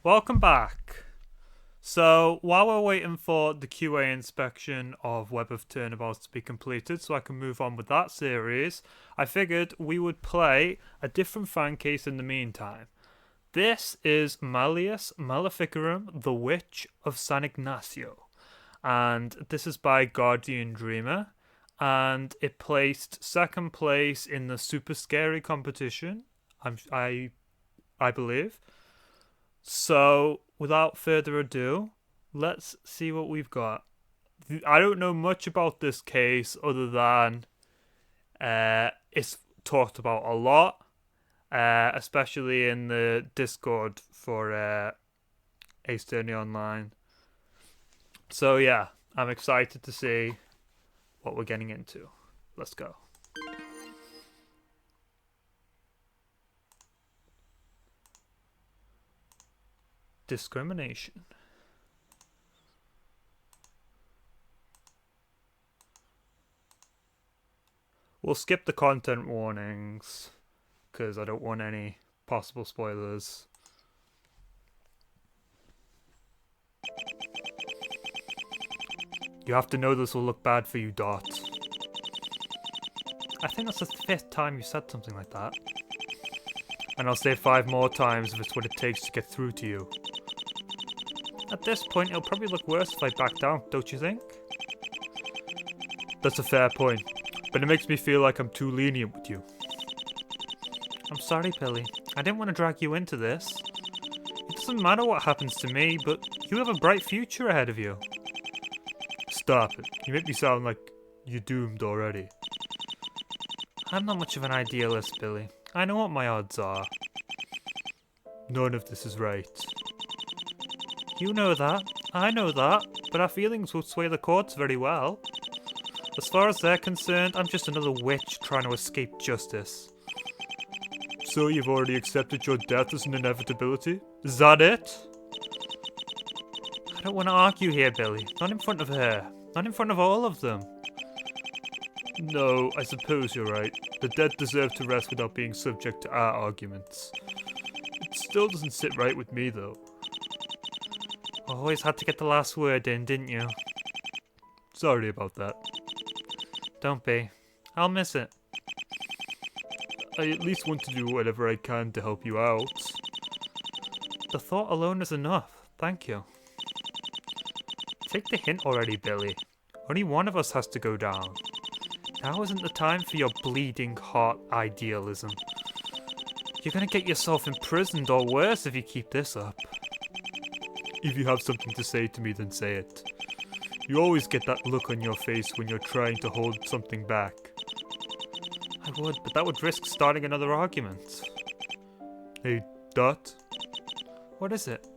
Welcome back. So, while we're waiting for the QA inspection of Web of Turnabouts to be completed so I can move on with that series, I figured we would play a different fan case in the meantime. This is Malleus Maleficarum, The Witch of San Ignacio. And this is by GuardianDreamer. And it placed second place in the Super Scary competition, I believe. So, without further ado, let's see what we've got. I don't know much about this case other than it's talked about a lot, especially in the Discord for Ace Attorney Online. So yeah, I'm excited to see what we're getting into. Let's go. Discrimination. We'll skip the content warnings because I don't want any possible spoilers. You have to know this will look bad for you, Dot. I think that's the 5th time you said something like that. And I'll say 5 more times if it's what it takes to get through to you. At this point, it'll probably look worse if I back down, don't you think? That's a fair point, but it makes me feel like I'm too lenient with you. I'm sorry, Billy. I didn't want to drag you into this. It doesn't matter what happens to me, but you have a bright future ahead of you. Stop it. You make me sound like you're doomed already. I'm not much of an idealist, Billy. I know what my odds are. None of this is right. You know that, I know that, but our feelings will sway the courts very well. As far as they're concerned, I'm just another witch trying to escape justice. So you've already accepted your death as an inevitability? Is that it? I don't want to argue here, Billy. Not in front of her. Not in front of all of them. No, I suppose you're right. The dead deserve to rest without being subject to our arguments. It still doesn't sit right with me, though. Always had to get the last word in, didn't you? Sorry about that. Don't be. I'll miss it. I at least want to do whatever I can to help you out. The thought alone is enough. Thank you. Take the hint already, Billy. Only one of us has to go down. Now isn't the time for your bleeding heart idealism. You're gonna get yourself imprisoned or worse if you keep this up. If you have something to say to me, then say it. You always get that look on your face when you're trying to hold something back. I would, but that would risk starting another argument. Hey, Dot? What is it?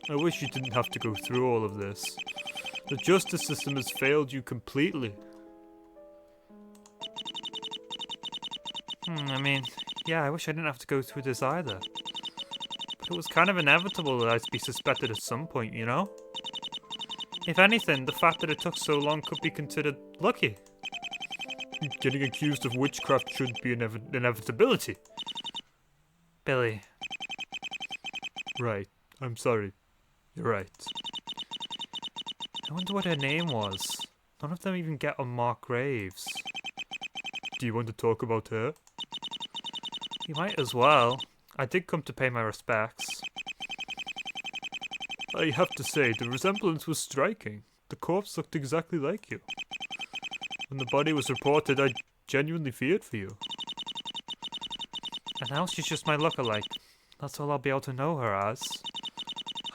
I wish you didn't have to go through all of this. The justice system has failed you completely. I mean, yeah, I wish I didn't have to go through this either. But it was kind of inevitable that I'd be suspected at some point, you know? If anything, the fact that it took so long could be considered lucky. Getting accused of witchcraft shouldn't be an inevitability. Billy. Right. I'm sorry. You're right. I wonder what her name was. None of them even get unmarked graves. Do you want to talk about her? You might as well. I did come to pay my respects. I have to say, the resemblance was striking. The corpse looked exactly like you. When the body was reported, I genuinely feared for you. And now she's just my lookalike. That's all I'll be able to know her as.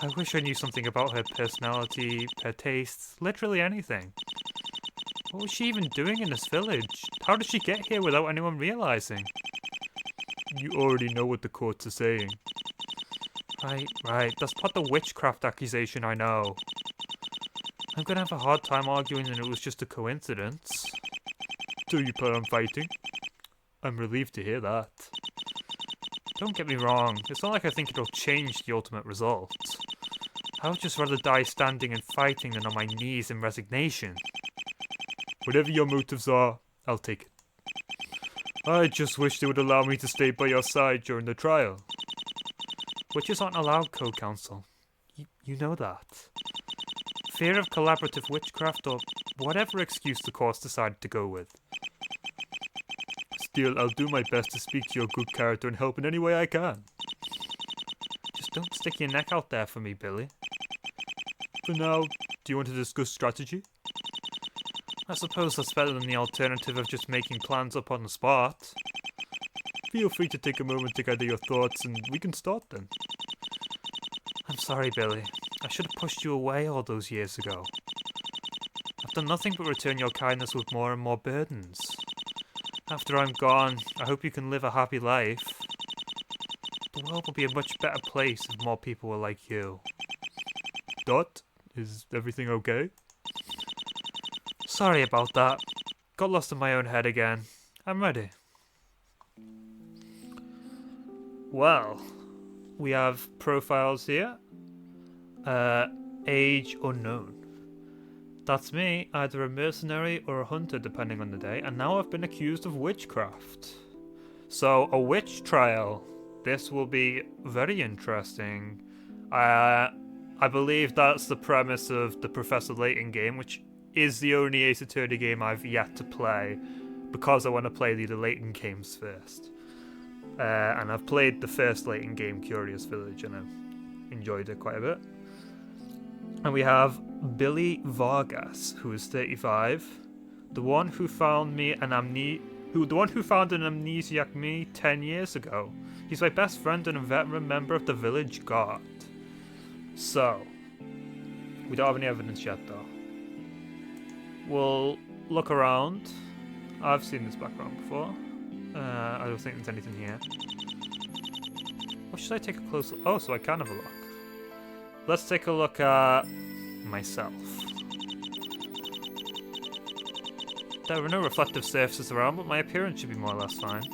I wish I knew something about her personality, her tastes, literally anything. What was she even doing in this village? How did she get here without anyone realizing? You already know what the courts are saying. Right. That's part of the witchcraft accusation, I know. I'm gonna have a hard time arguing that it was just a coincidence. Do you plan on fighting? I'm relieved to hear that. Don't get me wrong, it's not like I think it'll change the ultimate result. I would just rather die standing and fighting than on my knees in resignation. Whatever your motives are, I'll take it. I just wish they would allow me to stay by your side during the trial. Witches aren't allowed, co-counsel. You know that. Fear of collaborative witchcraft or whatever excuse the course decided to go with. Still, I'll do my best to speak to your good character and help in any way I can. Just don't stick your neck out there for me, Billy. For now, do you want to discuss strategy? I suppose that's better than the alternative of just making plans up on the spot. Feel free to take a moment to gather your thoughts and we can start then. I'm sorry, Billy. I should have pushed you away all those years ago. I've done nothing but return your kindness with more and more burdens. After I'm gone, I hope you can live a happy life. The world will be a much better place if more people were like you. Dot, is everything okay? Sorry about that. Got lost in my own head again. I'm ready. Well, we have profiles here. Age unknown. That's me, either a mercenary or a hunter depending on the day, and now I've been accused of witchcraft. So, a witch trial. This will be very interesting. I believe that's the premise of the Professor Layton game, which is the only Ace Attorney game I've yet to play, because I want to play the Layton games first. And I've played the first Layton game, Curious Village, and I've enjoyed it quite a bit. And we have Billy Vargas, who is 35, the one who found an amnesiac me 10 years ago. He's my best friend and a veteran member of the village guard. So, we don't have any evidence yet, though. We'll look around. I've seen this background before. I don't think there's anything here. Or should I take a close look? Oh, so I can have a look. Let's take a look at myself. There are no reflective surfaces around, but my appearance should be more or less fine.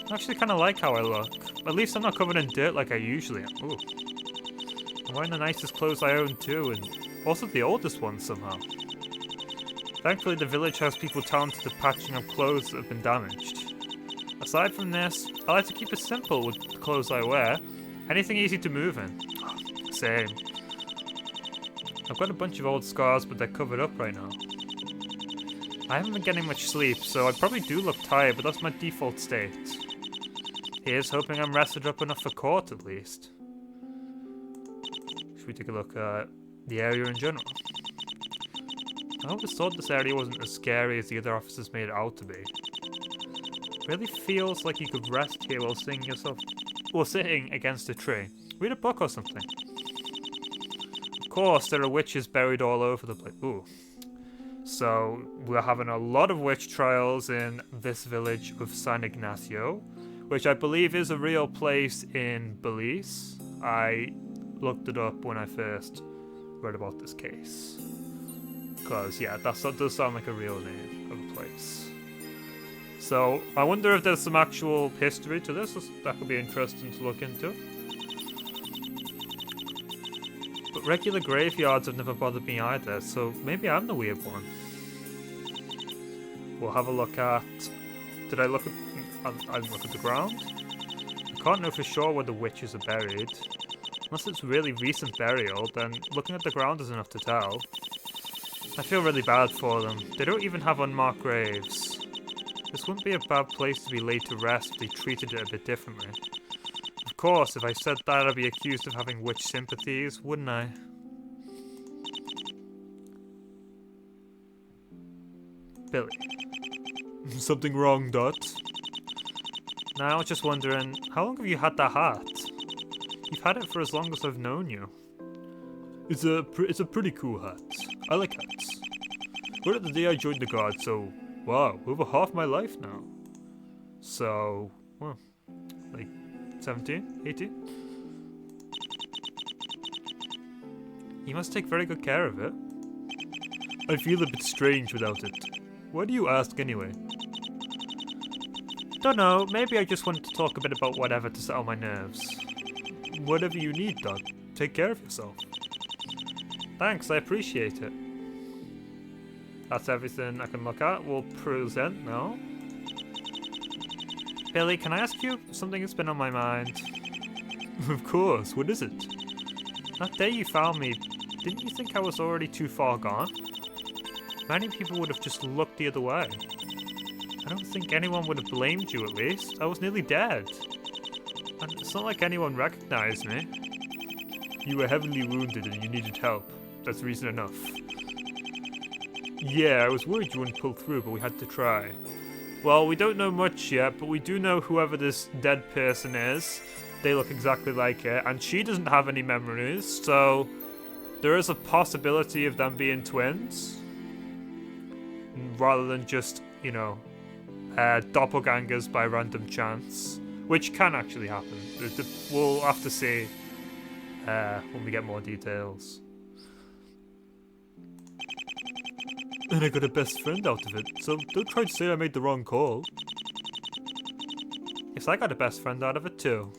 I actually kind of like how I look. At least I'm not covered in dirt like I usually am. Ooh. I'm wearing the nicest clothes I own too, and also the oldest ones somehow. Thankfully the village has people talented at patching up clothes that have been damaged. Aside from this, I like to keep it simple with the clothes I wear. Anything easy to move in. Same. I've got a bunch of old scars, but they're covered up right now. I haven't been getting much sleep, so I probably do look tired, but that's my default state. Here's hoping I'm rested up enough for court, at least. Should we take a look at the area in general? I always thought this area wasn't as scary as the other officers made it out to be. Really feels like you could rest here while sitting against a tree. Read a book or something. Of course, there are witches buried all over the place. Ooh. So, we're having a lot of witch trials in this village of San Ignacio, which I believe is a real place in Belize. I looked it up when I first read about this case. Because, yeah, that does sound like a real name of a place. So, I wonder if there's some actual history to this. That could be interesting to look into. But regular graveyards have never bothered me either, so maybe I'm the weird one. We'll have a look at... Did I look at... I look at the ground? I can't know for sure where the witches are buried. Unless it's really recent burial, then looking at the ground is enough to tell. I feel really bad for them. They don't even have unmarked graves. This wouldn't be a bad place to be laid to rest if they treated it a bit differently. Of course, if I said that, I'd be accused of having witch sympathies, wouldn't I? Billy. Something wrong, Dot? Now, I was just wondering, how long have you had that hat? You've had it for as long as I've known you. It's a pretty cool hat. I like hats. Got it the day I joined the guard, so wow, over half my life now. So, well, like 17, 18? You must take very good care of it. I feel a bit strange without it. Why do you ask anyway? Don't know, maybe I just wanted to talk a bit about whatever to settle my nerves. Whatever you need, Doug. Take care of yourself. Thanks, I appreciate it. That's everything I can look at. We'll present now. Billy, can I ask you something that's been on my mind? Of course, what is it? That day you found me, didn't you think I was already too far gone? Many people would have just looked the other way. I don't think anyone would have blamed you, at least. I was nearly dead. And it's not like anyone recognized me. You were heavily wounded and you needed help. That's reason enough. Yeah, I was worried you wouldn't pull through, but we had to try. Well, we don't know much yet, but we do know whoever this dead person is. They look exactly like her, and she doesn't have any memories, so there is a possibility of them being twins. Rather than just, you know, doppelgangers by random chance. Which can actually happen. We'll have to see when we get more details. And I got a best friend out of it, so don't try to say I made the wrong call. Yes, I got a best friend out of it too.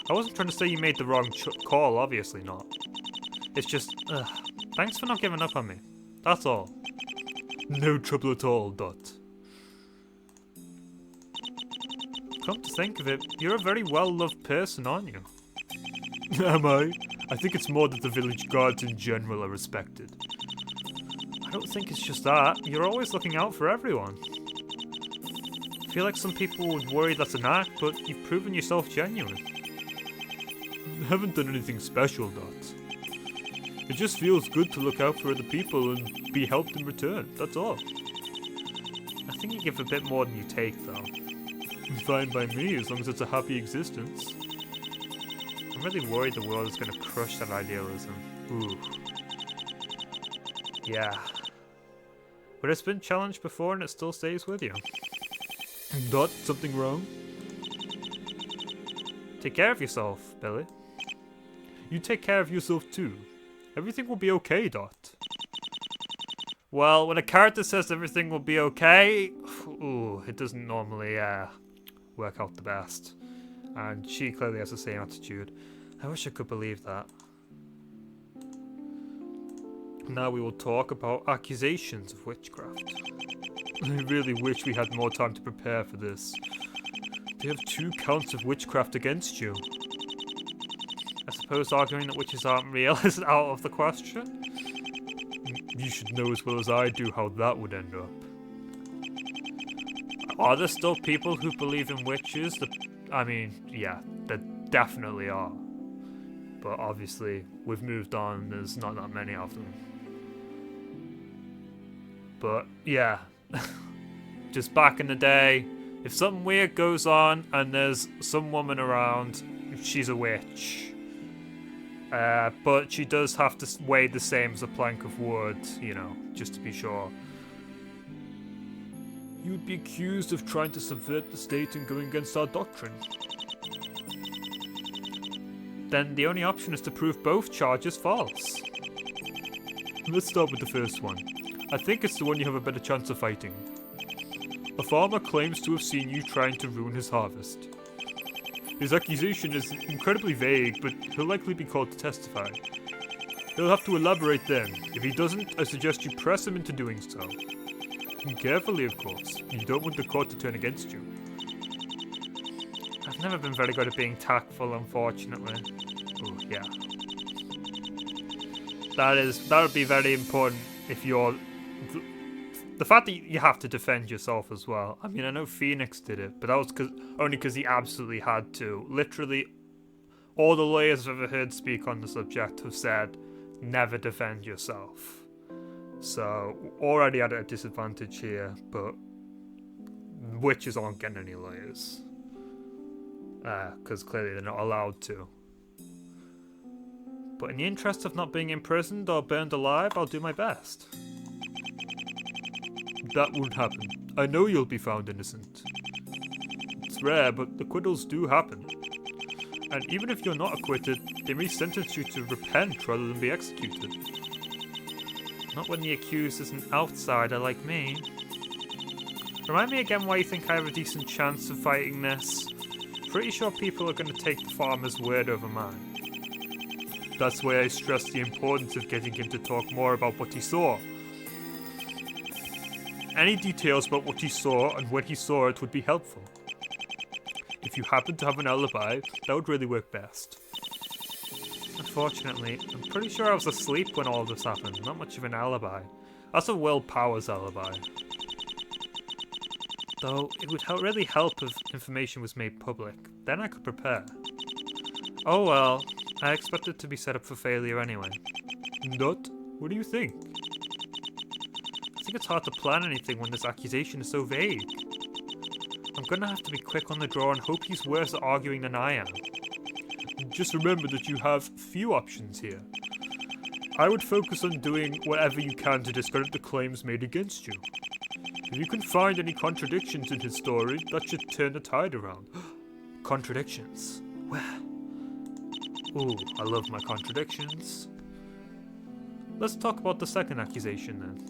I wasn't trying to say you made the wrong call, obviously not. It's just, thanks for not giving up on me. That's all. No trouble at all, Dot. Come to think of it, you're a very well-loved person, aren't you? Am I? I think it's more that the village guards in general are respected. I don't think it's just that. You're always looking out for everyone. I feel like some people would worry that's an act, but you've proven yourself genuine. I haven't done anything special, Dot. It just feels good to look out for other people and be helped in return, that's all. I think you give a bit more than you take, though. Fine by me, as long as it's a happy existence. I'm really worried the world is going to crush that idealism. Ooh. Yeah. But it's been challenged before and it still stays with you. Dot, something wrong? Take care of yourself, Billy. You take care of yourself too. Everything will be okay, Dot. Well, when a character says everything will be okay, ooh, it doesn't normally work out the best. And she clearly has the same attitude. I wish I could believe that. Now we will talk about accusations of witchcraft. I really wish we had more time to prepare for this. They have 2 counts of witchcraft against you. I suppose arguing that witches aren't real is out of the question. You should know as well as I do how that would end up. Are there still people who believe in witches? I mean, yeah, there definitely are. But obviously, we've moved on, there's not that many of them. But, yeah. Just back in the day, if something weird goes on and there's some woman around, she's a witch. But she does have to weigh the same as a plank of wood, you know, just to be sure. You would be accused of trying to subvert the state and going against our doctrine. Then the only option is to prove both charges false. Let's start with the first one. I think it's the one you have a better chance of fighting. A farmer claims to have seen you trying to ruin his harvest. His accusation is incredibly vague, but he'll likely be called to testify. He'll have to elaborate then. If he doesn't, I suggest you press him into doing so. And carefully, of course. You don't want the court to turn against you. I've never been very good at being tactful, unfortunately. Oh, yeah. That would be very important if you're... The fact that you have to defend yourself as well. I mean, I know Phoenix did it, but that was only because he absolutely had to. Literally, all the lawyers I've ever heard speak on the subject have said, never defend yourself. So, already at a disadvantage here, but witches aren't getting any lawyers. Because clearly they're not allowed to. But in the interest of not being imprisoned or burned alive, I'll do my best. That won't happen. I know you'll be found innocent. It's rare, but acquittals do happen. And even if you're not acquitted, they may sentence you to repent rather than be executed. Not when the accused is an outsider like me. Remind me again why you think I have a decent chance of fighting this. Pretty sure people are going to take the farmer's word over mine. That's why I stress the importance of getting him to talk more about what he saw. Any details about what he saw and when he saw it would be helpful. If if you happen to have an alibi, that would really work best. Unfortunately, I'm pretty sure I was asleep when all this happened. Not much of an alibi. That's a Will Powers alibi. Though, it would really help if information was made public. Then I could prepare. Oh well, I expect it to be set up for failure anyway. Not? What do you think? I think it's hard to plan anything when this accusation is so vague. I'm gonna have to be quick on the draw and hope he's worse at arguing than I am. Just remember that you have few options here. I would focus on doing whatever you can to discredit the claims made against you. If you can find any contradictions in his story, that should turn the tide around. Contradictions? Where? Ooh, I love my contradictions. Let's talk about the second accusation then.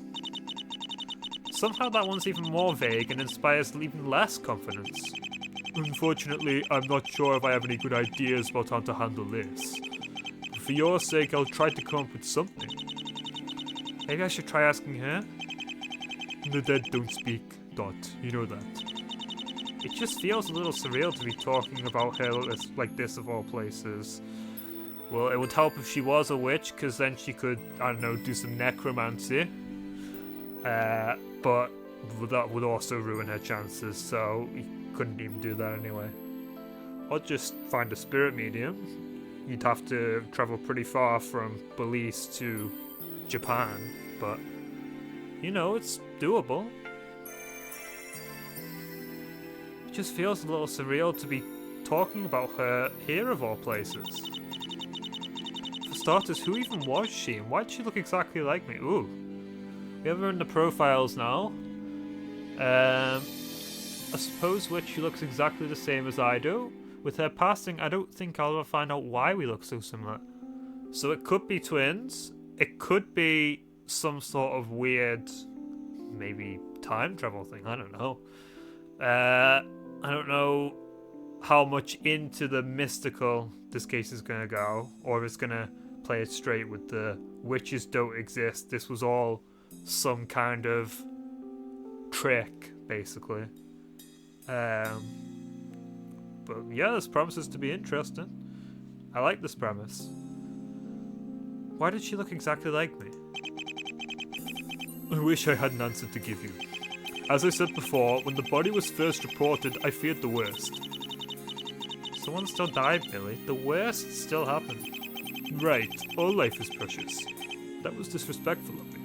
Somehow that one's even more vague and inspires even less confidence. Unfortunately, I'm not sure if I have any good ideas about how to handle this. For your sake, I'll try to come up with something. Maybe I should try asking her? The dead don't speak, Dot. You know that. It just feels a little surreal to be talking about her like this of all places. Well, it would help if she was a witch, because then she could, I don't know, do some necromancy. But that would also ruin her chances, so we couldn't even do that anyway. Or just find a spirit medium. You'd have to travel pretty far from Belize to Japan, but, you know, it's doable. It just feels a little surreal to be talking about her here of all places. For starters, who even was she, and why did she look exactly like me? Ooh. We have her in the profiles now. I suppose she looks exactly the same as I do. With her passing, I don't think I'll ever find out why we look so similar. So it could be twins. It could be some sort of weird, maybe time travel thing. I don't know. I don't know how much into the mystical this case is going to go, or if it's going to play it straight with the witches don't exist. This was all some kind of trick, basically. But yeah, this promises to be interesting. I like this premise. Why did she look exactly like me? I wish I had an answer to give you. As I said before, when the body was first reported, I feared the worst. Someone still died, Billy. The worst still happened. Right, all life is precious. That was disrespectful of me.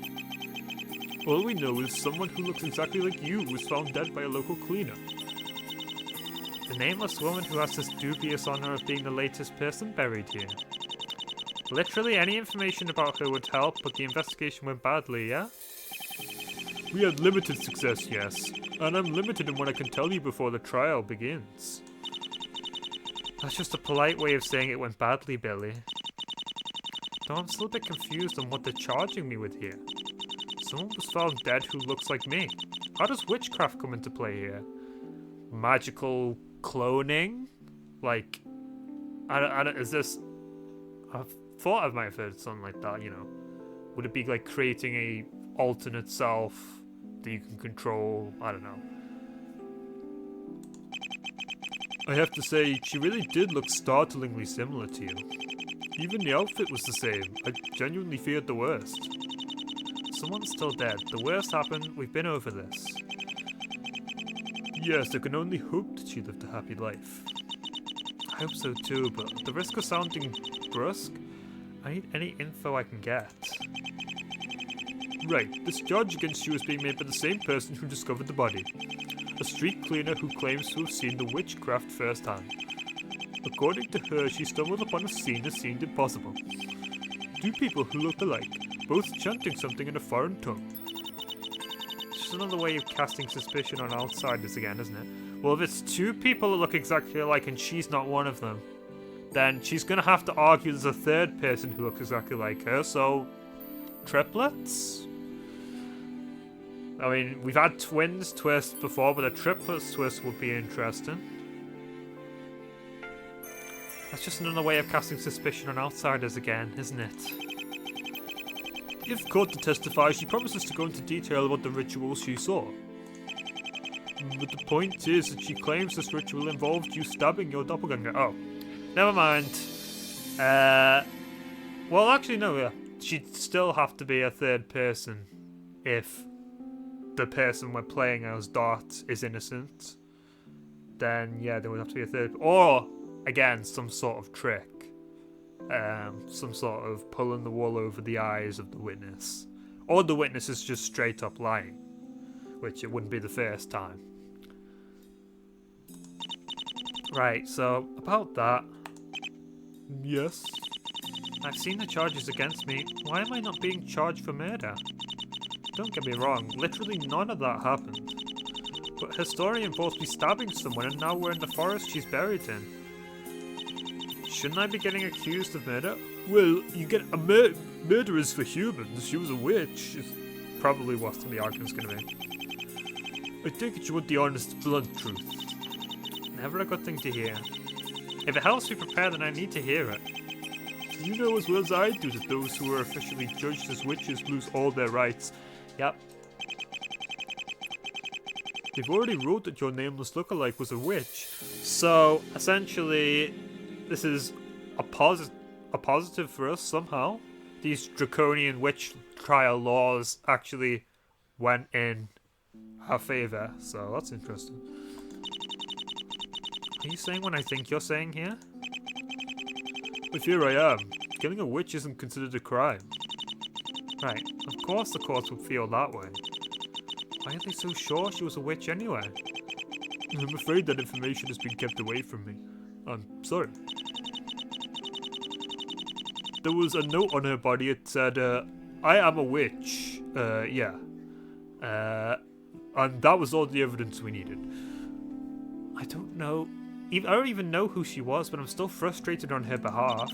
All we know is someone who looks exactly like you was found dead by a local cleaner. The nameless woman who has this dubious honor of being the latest person buried here. Literally any information about her would help, but the investigation went badly, yeah? We had limited success, yes. And I'm limited in what I can tell you before the trial begins. That's just a polite way of saying it went badly, Billy. Though I'm still a bit confused on what they're charging me with here. Someone was found dead who looks like me. How does witchcraft come into play here? Magical cloning? Like, I don't, is this... I thought I might have heard something like that, you know. Would it be like creating a alternate self that you can control? I don't know. I have to say, she really did look startlingly similar to you. Even the outfit was the same. I genuinely feared the worst. Someone's still dead. The worst happened. We've been over this. Yes, I can only hope that she lived a happy life. I hope so too, but at the risk of sounding brusque, I need any info I can get. Right, this charge against you is being made by the same person who discovered the body. A street cleaner who claims to have seen the witchcraft firsthand. According to her, she stumbled upon a scene that seemed impossible. Two people who looked alike, both chanting something in a foreign tongue. It's just another way of casting suspicion on outsiders again, isn't it? Well, if it's two people that look exactly alike and she's not one of them, then she's going to have to argue there's a third person who looks exactly like her, so... triplets? I mean, we've had twins twists before, but a triplets twist would be interesting. That's just another way of casting suspicion on outsiders again, isn't it? If called to testify, she promises to go into detail about the rituals she saw. But the point is that she claims this ritual involved you stabbing your doppelganger. Oh, never mind. Well, actually, no, yeah. She'd still have to be a third person if the person we're playing as Dot is innocent. Then, yeah, there would have to be a third. Or, again, some sort of trick. Some sort of pulling the wool over the eyes of the witness. Or the witness is just straight up lying. Which it wouldn't be the first time. Right, so, about that. Yes? I've seen the charges against me. Why am I not being charged for murder? Don't get me wrong, literally none of that happened. But Historian forced me stabbing someone and now we're in the forest she's buried in. Shouldn't I be getting accused of murder? Well, you get a murderers for humans. She was a witch. Is probably what the argument's going to be. I take it you want the honest, blunt truth. Never a good thing to hear. If it helps me prepare, then I need to hear it. You know as well as I do that those who are officially judged as witches lose all their rights. Yep. They've already wrote that your nameless lookalike was a witch. So, essentially, this is a positive for us somehow. These draconian witch trial laws actually went in our favour. So, that's interesting. Are you saying what I think you're saying here? But here I am. Killing a witch isn't considered a crime. Right, of course the courts would feel that way. Why are they so sure she was a witch anyway? I'm afraid that information has been kept away from me. I'm sorry. There was a note on her body. It said, I am a witch. Yeah. And that was all the evidence we needed. I don't know. I don't even know who she was, but I'm still frustrated on her behalf.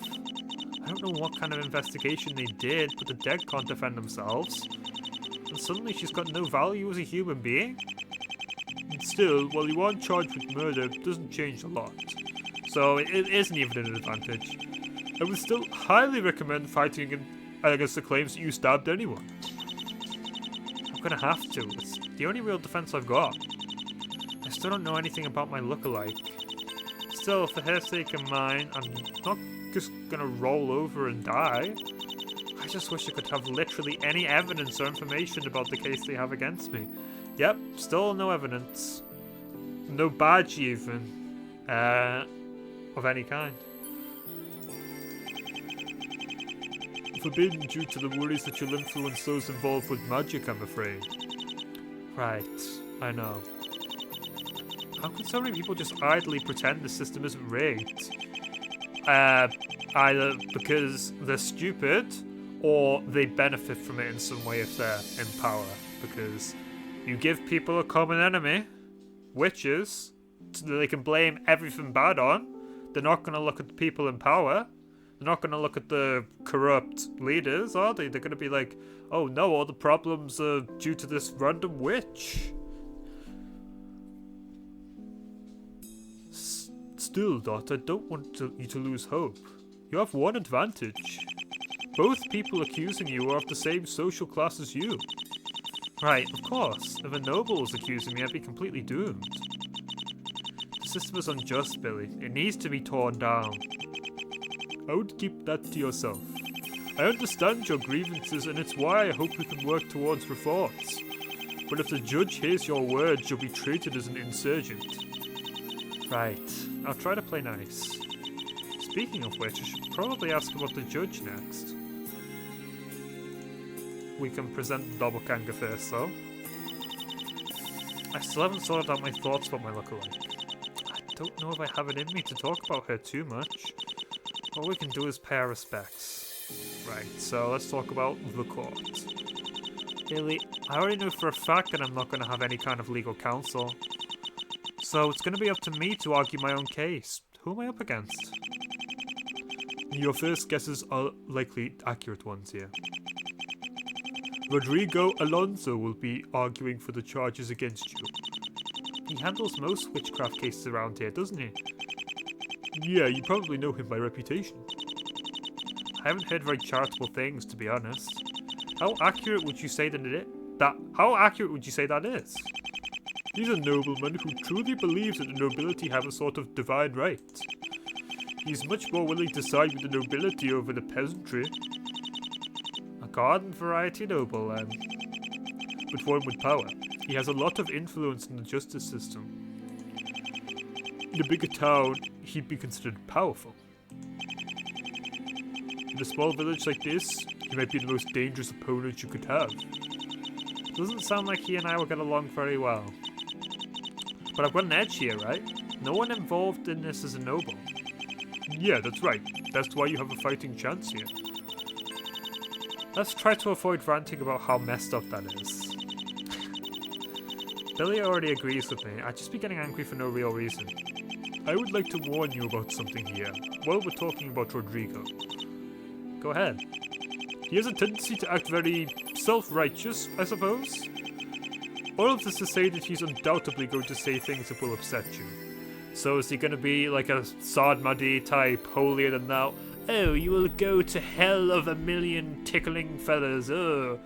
I don't know what kind of investigation they did, but the dead can't defend themselves. And suddenly she's got no value as a human being? And still, while you aren't charged with murder, it doesn't change a lot. So it isn't even an advantage. I would still highly recommend fighting against the claims that you stabbed anyone. I'm gonna have to. It's the only real defense I've got. I still don't know anything about my lookalike. Still, for her sake and mine, I'm not just gonna roll over and die. I just wish I could have literally any evidence or information about the case they have against me. Yep, still no evidence. No badge even. Of any kind. Forbidden due to the worries that you'll influence those involved with magic, I'm afraid. Right, I know. How can so many people just idly pretend the system isn't rigged? Either because they're stupid, or they benefit from it in some way if they're in power. Because you give people a common enemy, witches, so that they can blame everything bad on. They're not going to look at the people in power. They're not going to look at the corrupt leaders, are they? They're going to be like, oh no, all the problems are due to this random witch. Still, Dot, I don't want you to lose hope. You have one advantage. Both people accusing you are of the same social class as you. Right, of course. If a noble was accusing me, I'd be completely doomed. The system is unjust, Billy. It needs to be torn down. I would keep that to yourself. I understand your grievances, and it's why I hope we can work towards reforms. But if the judge hears your words, you'll be treated as an insurgent. Right. I'll try to play nice. Speaking of which, I should probably ask about the judge next. We can present the doppelganger first, though. I still haven't sorted out my thoughts about my lookalike. I don't know if I have it in me to talk about her too much. All we can do is pay our respects. Right, so let's talk about the court. Billy, I already know for a fact that I'm not going to have any kind of legal counsel. So it's going to be up to me to argue my own case. Who am I up against? Your first guesses are likely accurate ones here. Rodrigo Alonso will be arguing for the charges against you. He handles most witchcraft cases around here, doesn't he? Yeah, you probably know him by reputation. I haven't heard very charitable things, to be honest. How accurate would you say that it is? How accurate would you say that is? He's a nobleman who truly believes that the nobility have a sort of divine right. He's much more willing to side with the nobility over the peasantry. A garden variety noble, but one with power. He has a lot of influence in the justice system. In a bigger town, he'd be considered powerful. In a small village like this, he might be the most dangerous opponent you could have. Doesn't sound like he and I will get along very well. But I've got an edge here, right? No one involved in this is a noble. Yeah, that's right. That's why you have a fighting chance here. Let's try to avoid ranting about how messed up that is. Billy already agrees with me. I'd just be getting angry for no real reason. I would like to warn you about something here, while we're talking about Rodrigo. Go ahead. He has a tendency to act very self-righteous, I suppose. All of this to say that he's undoubtedly going to say things that will upset you. So is he going to be like a Sadmadi type, holier than thou? Oh, you will go to hell of a million tickling feathers, oh.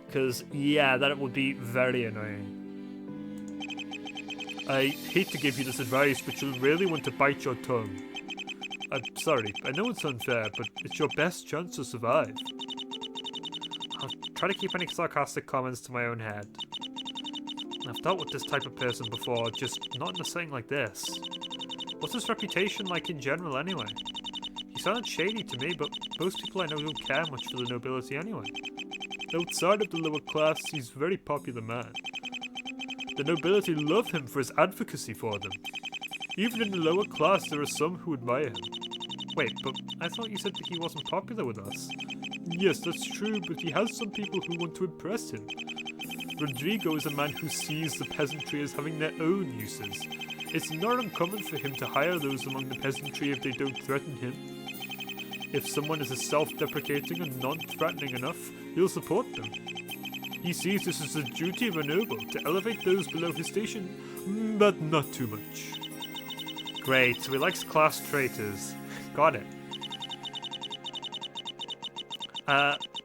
Because, yeah, that would be very annoying. I hate to give you this advice, but you'll really want to bite your tongue. I'm sorry, I know it's unfair, but it's your best chance to survive. I'll try to keep any sarcastic comments to my own head. I've dealt with this type of person before, just not in a setting like this. What's his reputation like in general anyway? He sounded shady to me, but most people I know don't care much for the nobility anyway. Outside of the lower class, he's a very popular man. The nobility love him for his advocacy for them. Even in the lower class, there are some who admire him. Wait, but I thought you said that he wasn't popular with us. Yes, that's true, but he has some people who want to impress him. Rodrigo is a man who sees the peasantry as having their own uses. It's not uncommon for him to hire those among the peasantry if they don't threaten him. If someone is self-deprecating and non-threatening enough, he'll support them. He sees this as the duty of a noble to elevate those below his station, but not too much. Great, so he likes class traitors. Got it.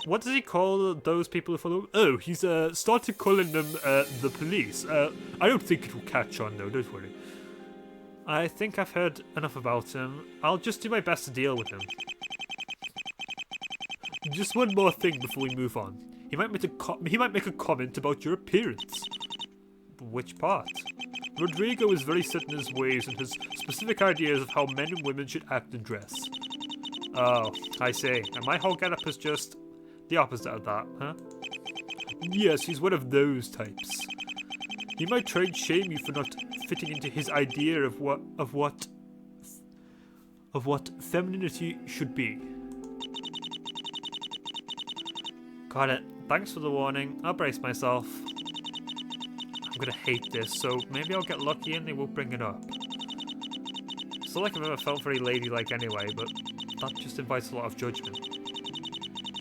What does he call those people who follow him? Oh, he's started calling them the police. I don't think it will catch on though, don't worry. I think I've heard enough about him. I'll just do my best to deal with him. Just one more thing before we move on. He might make a comment about your appearance. Which part? Rodrigo is very set in his ways and has specific ideas of how men and women should act and dress. Oh, I see. And my whole getup is just the opposite of that, huh? Yes, he's one of those types. He might try and shame you for not fitting into his idea of what femininity should be. Got it. Thanks for the warning. I'll brace myself. I'm gonna hate this, so maybe I'll get lucky and they won't bring it up. It's not like I've ever felt very ladylike anyway, but that just invites a lot of judgment.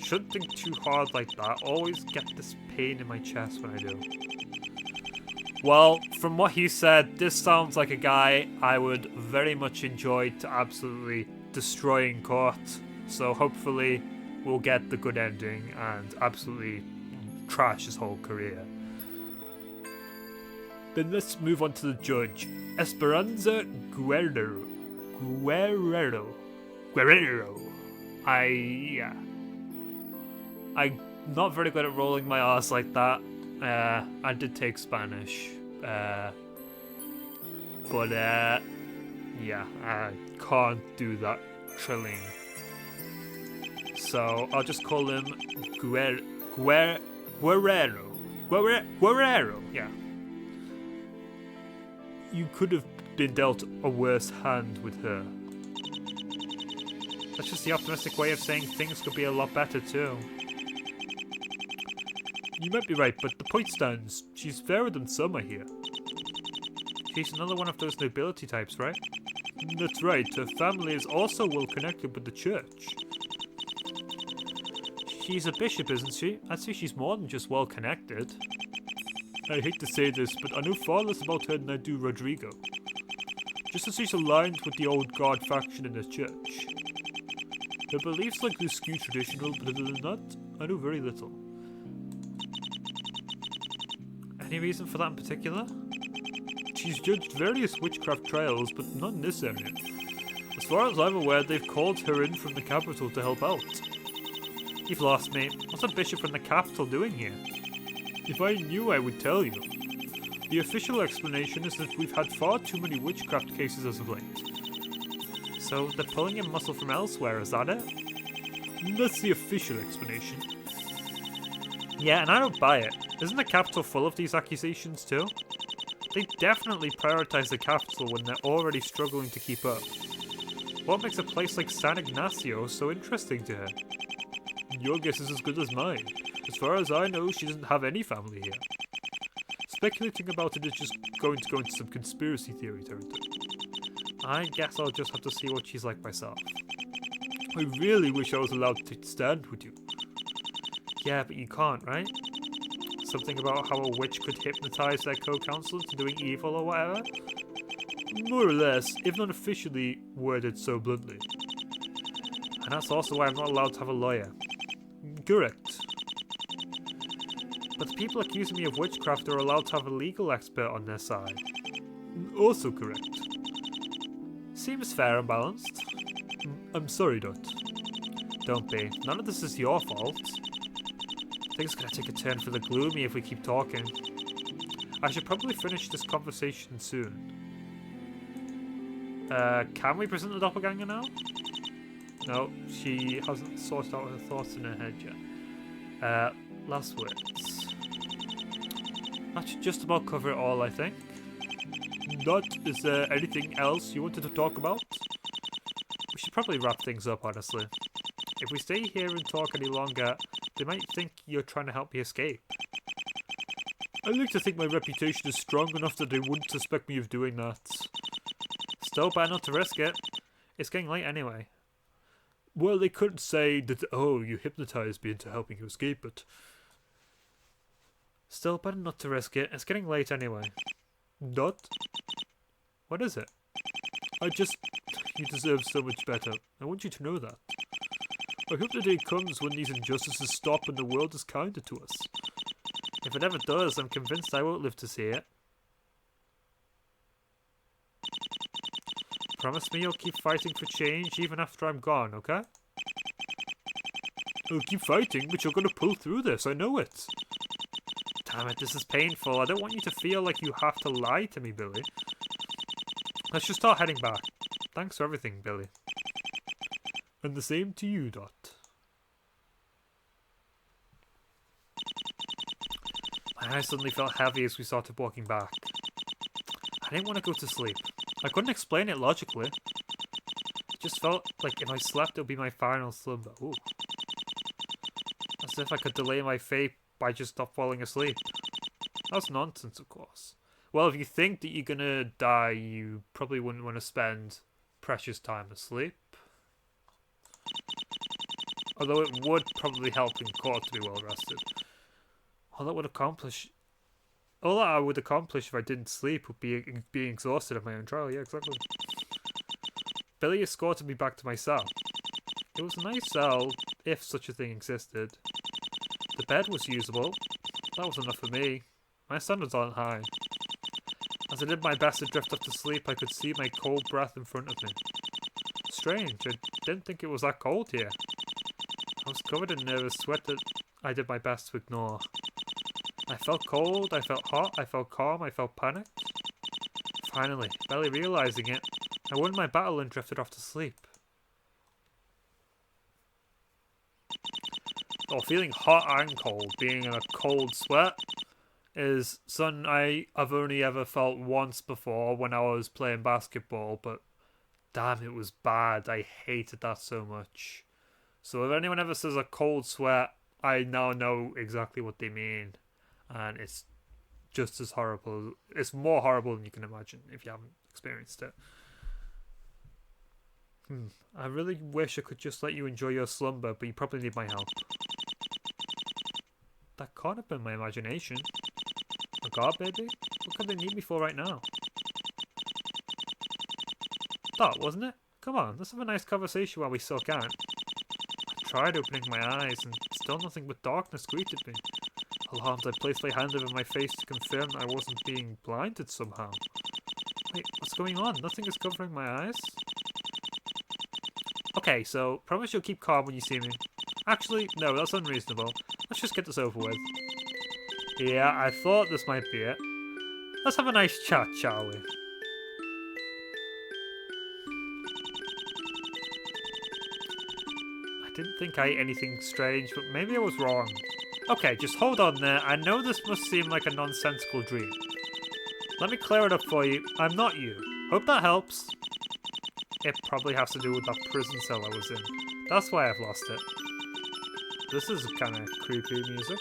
Shouldn't think too hard like that. Always get this pain in my chest when I do. Well, from what he said, this sounds like a guy I would very much enjoy to absolutely destroy in court. So hopefully we'll get the good ending and absolutely trash his whole career. Then let's move on to the judge, Esperanza Guerrero. I'm not very good at rolling my R's like that. I did take Spanish. Yeah, I can't do that trilling. So I'll just call him Guerrero. Guerrero, yeah. You could have been dealt a worse hand with her. That's just the optimistic way of saying things could be a lot better too. You might be right, but the point stands. She's fairer than some, I hear. She's another one of those nobility types, right? That's right. Her family is also well connected with the church. She's a bishop, isn't she? I'd say she's more than just well connected. I hate to say this, but I know far less about her than I do Rodrigo. Just as she's aligned with the old guard faction in the church. Her beliefs likely skew traditional, but other than that, I know very little. Any reason for that in particular? She's judged various witchcraft trials, but not in this area. As far as I'm aware, they've called her in from the capital to help out. You've lost me. What's a bishop from the capital doing here? If I knew, I would tell you. The official explanation is that we've had far too many witchcraft cases as of late. So they're pulling in muscle from elsewhere, is that it? That's the official explanation. Yeah, and I don't buy it. Isn't the capital full of these accusations too? They definitely prioritize the capital when they're already struggling to keep up. What makes a place like San Ignacio so interesting to her? Your guess is as good as mine. As far as I know, she doesn't have any family here. Speculating about it is just going to go into some conspiracy theory territory. I guess I'll just have to see what she's like myself. I really wish I was allowed to stand with you. Yeah, but you can't, right? Something about how a witch could hypnotize their co-counsel into doing evil or whatever? More or less, if not officially worded so bluntly. And that's also why I'm not allowed to have a lawyer. Correct. But the people accusing me of witchcraft are allowed to have a legal expert on their side. Also correct. Seems fair and balanced. I'm sorry, Dot. Don't be. None of this is your fault. I think it's gonna take a turn for the gloomy if we keep talking. I should probably finish this conversation soon. Can we present the doppelganger now? No, she hasn't sorted out her thoughts in her head yet. Last words. That should just about cover it all, I think. Dot, is there anything else you wanted to talk about? We should probably wrap things up, honestly. If we stay here and talk any longer, they might think you're trying to help me escape. I like to think my reputation is strong enough that they wouldn't suspect me of doing that. Still better not to risk it. It's getting late anyway. Well, they couldn't say that, oh, you hypnotized me into helping you escape, but... Still better not to risk it. It's getting late anyway. Dot? What is it? You deserve so much better. I want you to know that. I hope the day comes when these injustices stop and the world is kinder to us. If it ever does, I'm convinced I won't live to see it. Promise me you'll keep fighting for change even after I'm gone, okay? I'll keep fighting, but you're gonna pull through this, I know it. Damn it, this is painful. I don't want you to feel like you have to lie to me, Billy. Let's just start heading back. Thanks for everything, Billy. And the same to you, Dot. My eyes suddenly felt heavy as we started walking back. I didn't want to go to sleep. I couldn't explain it logically. It just felt like if I slept, it would be my final slumber. Ooh. As if I could delay my fate by just not falling asleep. That's nonsense, of course. Well, if you think that you're gonna die, you probably wouldn't want to spend precious time asleep. Although it would probably help in court to be well rested. All that I would accomplish if I didn't sleep would be being exhausted at my own trial. Yeah, exactly. Billy escorted me back to my cell. It was a nice cell, if such a thing existed. The bed was usable. That was enough for me. My standards aren't high. As I did my best to drift off to sleep, I could see my cold breath in front of me. Strange, I didn't think it was that cold here. I was covered in nervous sweat that I did my best to ignore. I felt cold, I felt hot, I felt calm, I felt panicked. Finally, barely realising it, I won my battle and drifted off to sleep. Or feeling hot and cold, being in a cold sweat, is something I've only ever felt once before when I was playing basketball, but damn, it was bad. I hated that so much. So if anyone ever says a cold sweat, I now know exactly what they mean. And it's just as horrible. It's more horrible than you can imagine if you haven't experienced it. I really wish I could just let you enjoy your slumber, but you probably need my help. That can't have been my imagination. A guard, baby? What could they need me for right now? That, wasn't it? Come on, let's have a nice conversation while we still can. I tried opening my eyes, and still nothing but darkness greeted me. Alarmed, I placed my hand over my face to confirm that I wasn't being blinded somehow. Wait, what's going on? Nothing is covering my eyes? Okay, so promise you'll keep calm when you see me. Actually, no, that's unreasonable. Let's just get this over with. Yeah, I thought this might be it. Let's have a nice chat, shall we? I didn't think I ate anything strange, but maybe I was wrong. Okay, just hold on there. I know this must seem like a nonsensical dream. Let me clear it up for you. I'm not you. Hope that helps. It probably has to do with that prison cell I was in. That's why I've lost it. This is kind of creepy music.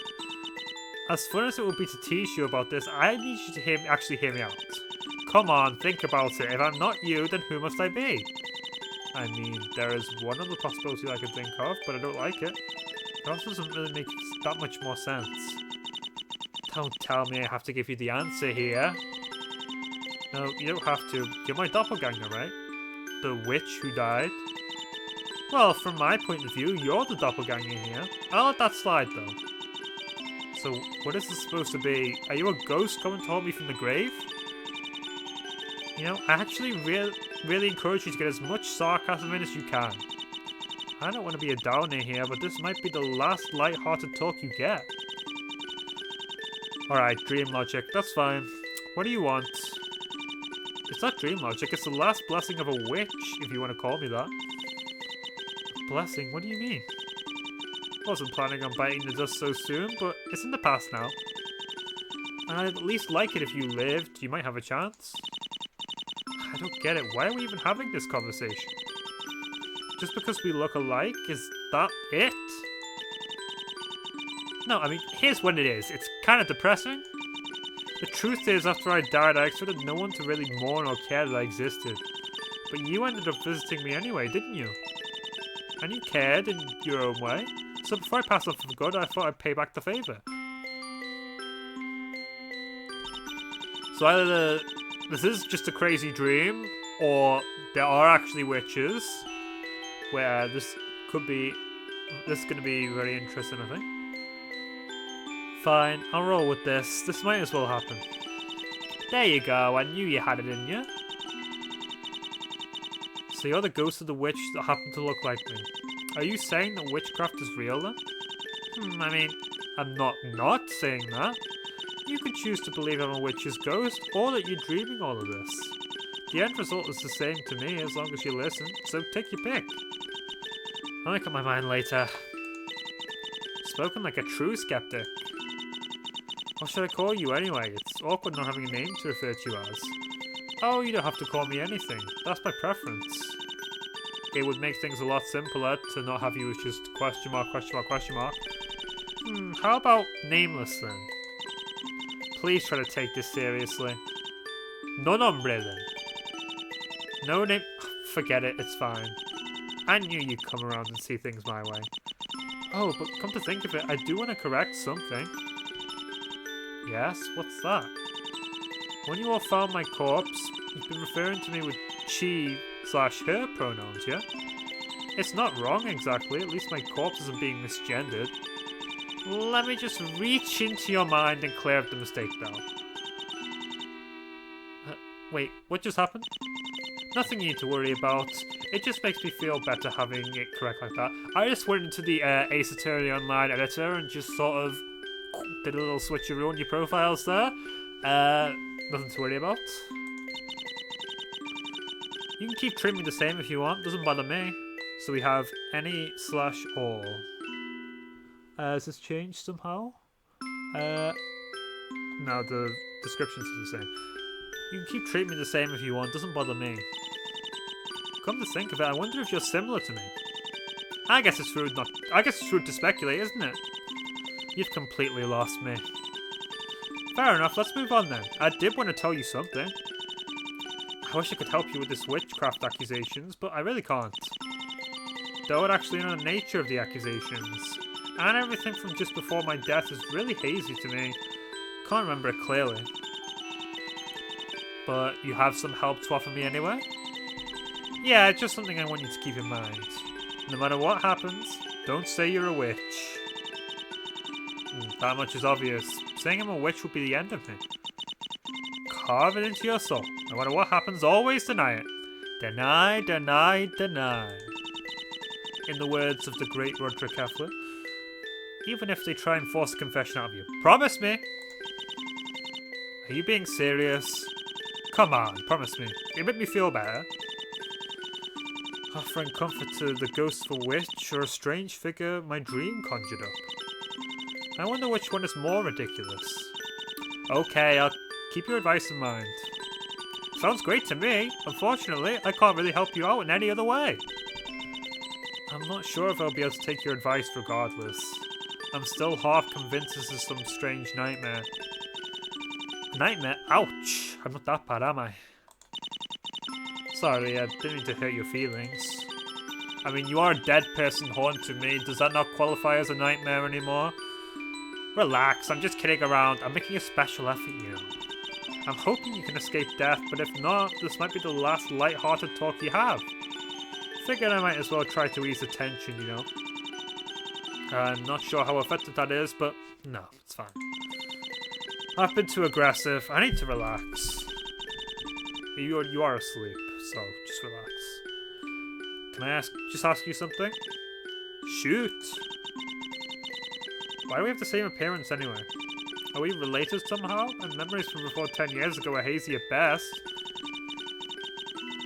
As fun as it would be to tease you about this, I need you to actually hear me out. Come on, think about it. If I'm not you, then who must I be? I mean, there is one other possibility I can think of, but I don't like it. It also doesn't really make that much more sense. Don't tell me I have to give you the answer here. No, you don't have to. You're my doppelganger, right? The witch who died? Well, from my point of view, you're the doppelganger here. I'll let that slide, though. So, what is this supposed to be? Are you a ghost coming to haunt me from the grave? You know, I actually really encourage you to get as much sarcasm in as you can. I don't want to be a downer here, but this might be the last light-hearted talk you get. Alright, dream logic, that's fine. What do you want? It's not dream logic, it's the last blessing of a witch, if you want to call me that. Blessing? What do you mean? Wasn't planning on biting the dust so soon, but it's in the past now. And I'd at least like it if you lived. You might have a chance. I don't get it. Why are we even having this conversation? Just because we look alike? Is that it? No, I mean, here's what it is. It's kind of depressing. The truth is, after I died, I expected no one to really mourn or care that I existed. But you ended up visiting me anyway, didn't you? And you cared in your own way. So before I pass off for good, I thought I'd pay back the favour. So either this is just a crazy dream, or there are actually witches, where this is going to be very interesting, I think. Fine, I'll roll with this. This might as well happen. There you go, I knew you had it in you. So you're the ghost of the witch that happened to look like me. Are you saying that witchcraft is real then? I mean, I'm not saying that. You could choose to believe I'm a witch's ghost, or that you're dreaming all of this. The end result is the same to me as long as you listen, so take your pick. I'll make up my mind later. Spoken like a true skeptic. What should I call you anyway? It's awkward not having a name to refer to you as. Oh, you don't have to call me anything. That's my preference. It would make things a lot simpler to not have you as just question mark, question mark, question mark. How about nameless then? Please try to take this seriously. No nombre then. No name. Forget it, it's fine. I knew you'd come around and see things my way. Oh, but come to think of it, I do want to correct something. Yes, what's that? When you all found my corpse, you've been referring to me with she/her pronouns, yeah? It's not wrong exactly, at least my corpse isn't being misgendered. Let me just reach into your mind and clear up the mistake, though. Wait, what just happened? Nothing you need to worry about. It just makes me feel better having it correct like that. I just went into the Ace Attorney Online editor and just sort of did a little switcheroo on your profiles there. Nothing to worry about. You can keep treating me the same if you want, doesn't bother me. So we have any/all. Has this changed somehow? No, the description's the same. You can keep treating me the same if you want, doesn't bother me. Come to think of it, I wonder if you're similar to me. I guess it's rude to speculate, isn't it? You've completely lost me. Fair enough, let's move on then. I did want to tell you something. I wish I could help you with this witchcraft accusations, but I really can't. Though I actually know the nature of the accusations. And everything from just before my death is really hazy to me. Can't remember it clearly. But you have some help to offer me anyway? Yeah, it's just something I want you to keep in mind. No matter what happens, don't say you're a witch. That much is obvious. Saying I'm a witch will be the end of me. Carve it into your soul. No matter what happens, always deny it. Deny, deny, deny. In the words of the great Roderick Keffler. Even if they try and force a confession out of you. Promise me! Are you being serious? Come on, promise me. It'll make me feel better. Offering comfort to the ghostful witch or a strange figure my dream conjured up. I wonder which one is more ridiculous. Okay, I'll keep your advice in mind. Sounds great to me. Unfortunately, I can't really help you out in any other way. I'm not sure if I'll be able to take your advice regardless. I'm still half convinced this is some strange nightmare. Nightmare? Ouch! I'm not that bad, am I? Sorry, I didn't mean to hurt your feelings. I mean, you are a dead person haunting me. Does that not qualify as a nightmare anymore? Relax, I'm just kidding around. I'm making a special effort, you know. I'm hoping you can escape death, but if not, this might be the last light-hearted talk you have. Figured I might as well try to ease the tension, you know. I'm not sure how effective that is, but no, it's fine. I've been too aggressive. I need to relax. You are asleep, so just relax. Can I just ask you something? Shoot! Why do we have the same appearance anyway? Are we related somehow? And memories from before 10 years ago are hazy at best.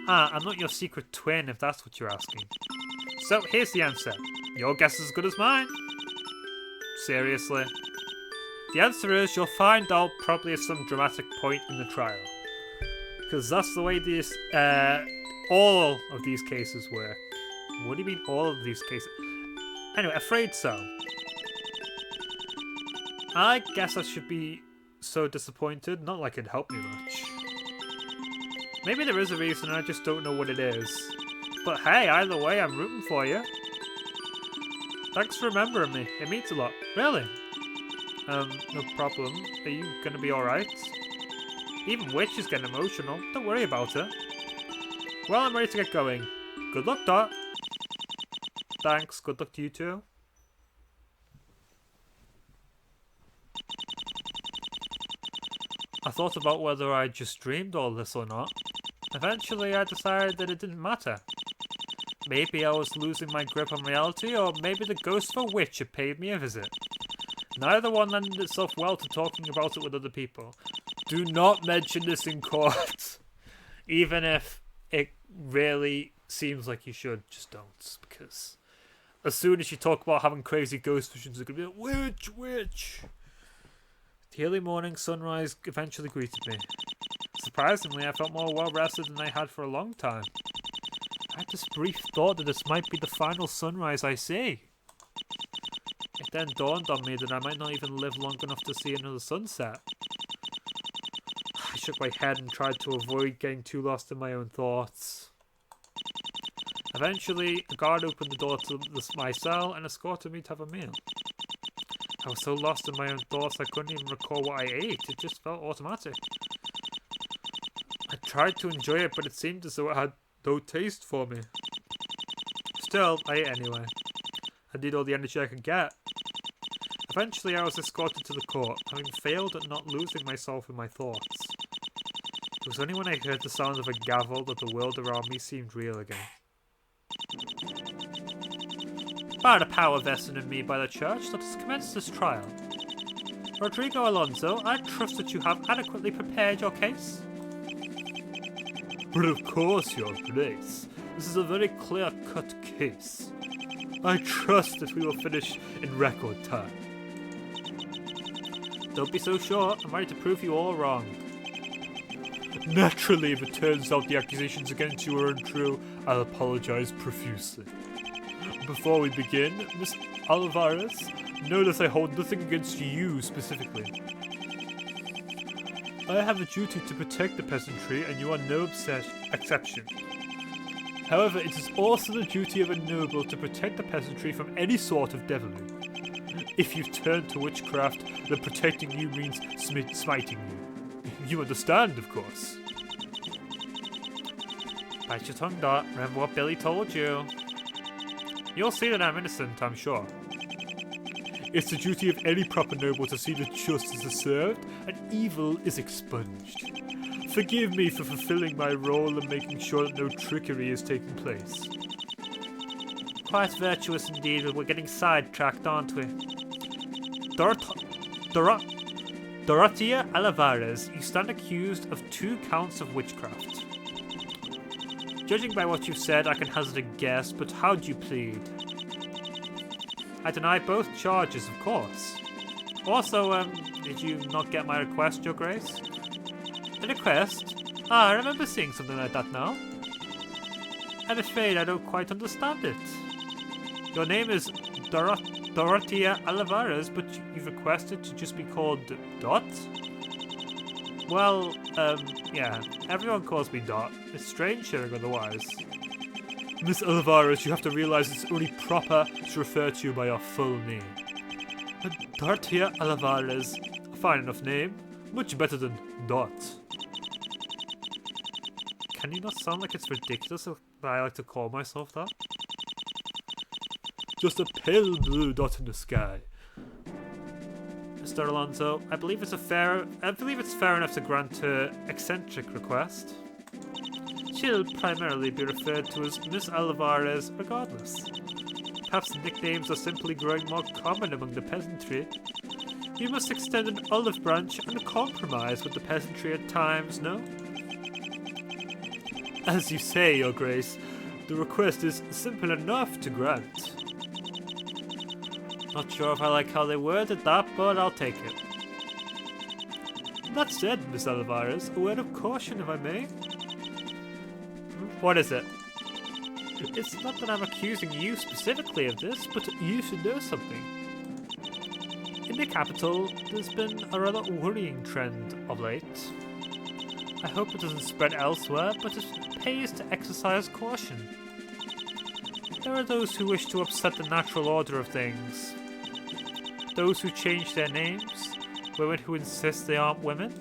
Ah, I'm not your secret twin if that's what you're asking. So here's the answer. Your guess is as good as mine. Seriously. The answer is you'll find out probably at some dramatic point in the trial. Because that's the way these, all of these cases work. What do you mean all of these cases? Anyway, afraid so. I guess I should be so disappointed. Not like it'd help me much. Maybe there is a reason, I just don't know what it is. But hey, either way, I'm rooting for you. Thanks for remembering me. It means a lot. Really? No problem. Are you gonna be alright? Even Witch is getting emotional. Don't worry about it. Well, I'm ready to get going. Good luck, Dot. Thanks. Good luck to you too. I thought about whether I just dreamed all this or not. Eventually, I decided that it didn't matter. Maybe I was losing my grip on reality, or maybe the ghostful witch had paid me a visit. Neither one lended itself well to talking about it with other people. Do not mention this in court. Even if it really seems like you should, just don't. Because as soon as you talk about having crazy ghost visions, it's going to be like, witch, witch. The early morning sunrise eventually greeted me. Surprisingly, I felt more well-rested than I had for a long time. I had this brief thought that this might be the final sunrise I see. It then dawned on me that I might not even live long enough to see another sunset. I shook my head and tried to avoid getting too lost in my own thoughts. Eventually, a guard opened the door to my cell and escorted me to have a meal. I was so lost in my own thoughts I couldn't even recall what I ate. It just felt automatic. I tried to enjoy it, but it seemed as though it had no taste for me. Still, I ate anyway. I did all the energy I could get. Eventually, I was escorted to the court, having failed at not losing myself in my thoughts. It was only when I heard the sound of a gavel that the world around me seemed real again. By the power vested in me by the church, let us commence this trial. Rodrigo Alonso, I trust that you have adequately prepared your case. But of course, Your Grace. This is a very clear-cut case. I trust that we will finish in record time. Don't be so sure. I'm ready to prove you all wrong. Naturally, if it turns out the accusations against you are untrue, I'll apologize profusely. Before we begin, Miss Alvarez, notice I hold nothing against you specifically. I have a duty to protect the peasantry, and you are no exception. However, it is also the duty of a noble to protect the peasantry from any sort of devilry. If you've turned to witchcraft, then protecting you means smiting you. You understand, of course. Bite your tongue, Dot. Remember what Billy told you. You'll see that I'm innocent, I'm sure. It's the duty of any proper noble to see that justice is served and evil is expunged. Forgive me for fulfilling my role and making sure that no trickery is taking place. Quite virtuous indeed, but we're getting sidetracked, aren't we? Dorothea Alvarez, you stand accused of 2 counts of witchcraft. Judging by what you've said, I can hazard a guess, but how do you plead? I deny both charges, of course. Also, did you not get my request, Your Grace? A request? Ah, I remember seeing something like that now. I'm afraid I don't quite understand it. Your name is Dorothea Alvarez, but you've requested to just be called Dot? Well, yeah, everyone calls me Dot. It's strange hearing otherwise. Miss Alvarez, you have to realize it's only proper to refer to you by your full name. Dorothea Alvarez, a fine enough name, much better than Dot. Can you not sound like it's ridiculous that I like to call myself that? Just a pale blue dot in the sky. Mr. Alonso, I believe it's fair enough to grant her eccentric request. She'll primarily be referred to as Miss Alvarez regardless. Perhaps nicknames are simply growing more common among the peasantry. You must extend an olive branch and compromise with the peasantry at times, no? As you say, Your Grace, the request is simple enough to grant. Not sure if I like how they worded that, but I'll take it. That said, Miss Alvarez, a word of caution, if I may. What is it? It's not that I'm accusing you specifically of this, but you should know something. In the capital, there's been a rather worrying trend of late. I hope it doesn't spread elsewhere, but it pays to exercise caution. There are those who wish to upset the natural order of things. Those who change their names, women who insist they aren't women,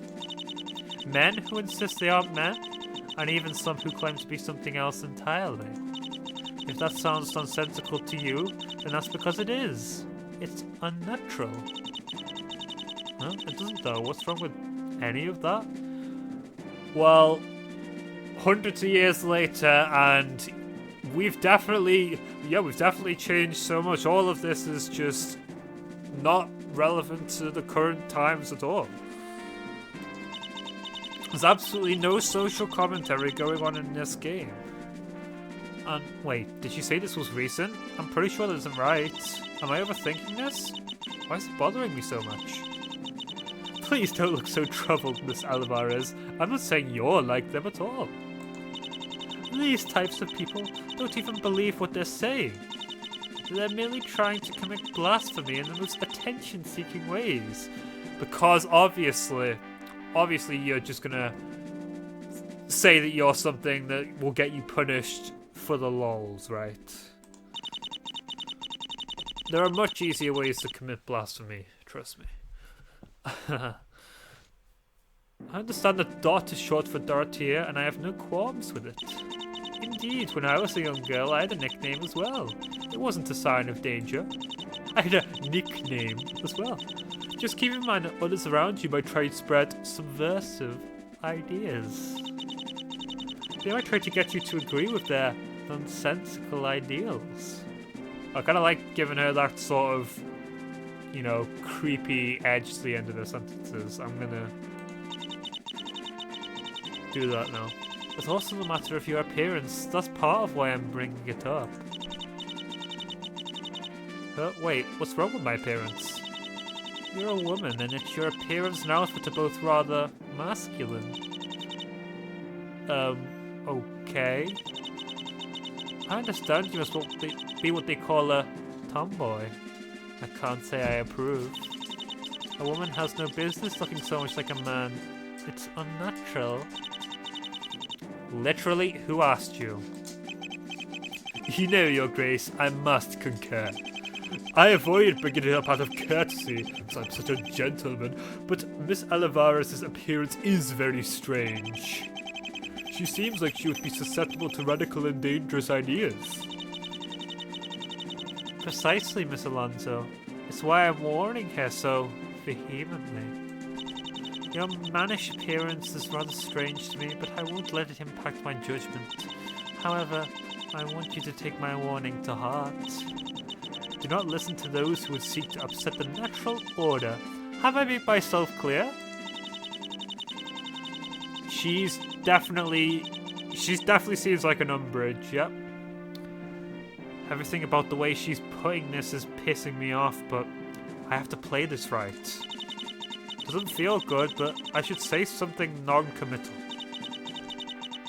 men who insist they aren't men, and even some who claim to be something else entirely. If that sounds nonsensical to you, then that's because it is. It's unnatural. No, it doesn't though. What's wrong with any of that? Well, hundreds of years later, and we've definitely changed so much. All of this is just not relevant to the current times at all. There's absolutely no social commentary going on in this game. And wait, did you say this was recent? I'm pretty sure that isn't right. Am I overthinking this? Why is it bothering me so much? Please don't look so troubled, Miss Alvarez. I'm not saying you're like them at all. These types of people don't even believe what they're saying. They're merely trying to commit blasphemy in the most attention-seeking ways. Because obviously you're just gonna say that you're something that will get you punished for the lols, right? There are much easier ways to commit blasphemy, trust me. I understand that Dot is short for Dorothea, and I have no qualms with it. Indeed, when I was a young girl, I had a nickname as well. It wasn't a sign of danger. I had a nickname as well. Just keep in mind that others around you might try to spread subversive ideas. They might try to get you to agree with their nonsensical ideals. I kind of like giving her that sort of, you know, creepy edge to the end of their sentences. I'm gonna do that now. It's also the matter of your appearance. That's part of why I'm bringing it up. Wait, what's wrong with my appearance? You're a woman, and it's your appearance and outfit are both rather masculine. Okay. I understand you must be what they call a tomboy. I can't say I approve. A woman has no business looking so much like a man. It's unnatural. Literally, who asked you? You know, Your Grace, I must concur. I avoided bringing it up out of courtesy, because I'm such a gentleman, but Miss Alvarez's appearance is very strange. She seems like she would be susceptible to radical and dangerous ideas. Precisely, Miss Alonso. It's why I'm warning her so vehemently. Your mannish appearance is rather strange to me, but I won't let it impact my judgment. However, I want you to take my warning to heart. Do not listen to those who would seek to upset the natural order. Have I made myself clear? She's definitely seems like an umbrage, yep. Everything about the way she's putting this is pissing me off, but I have to play this right. Doesn't feel good, but I should say something non-committal.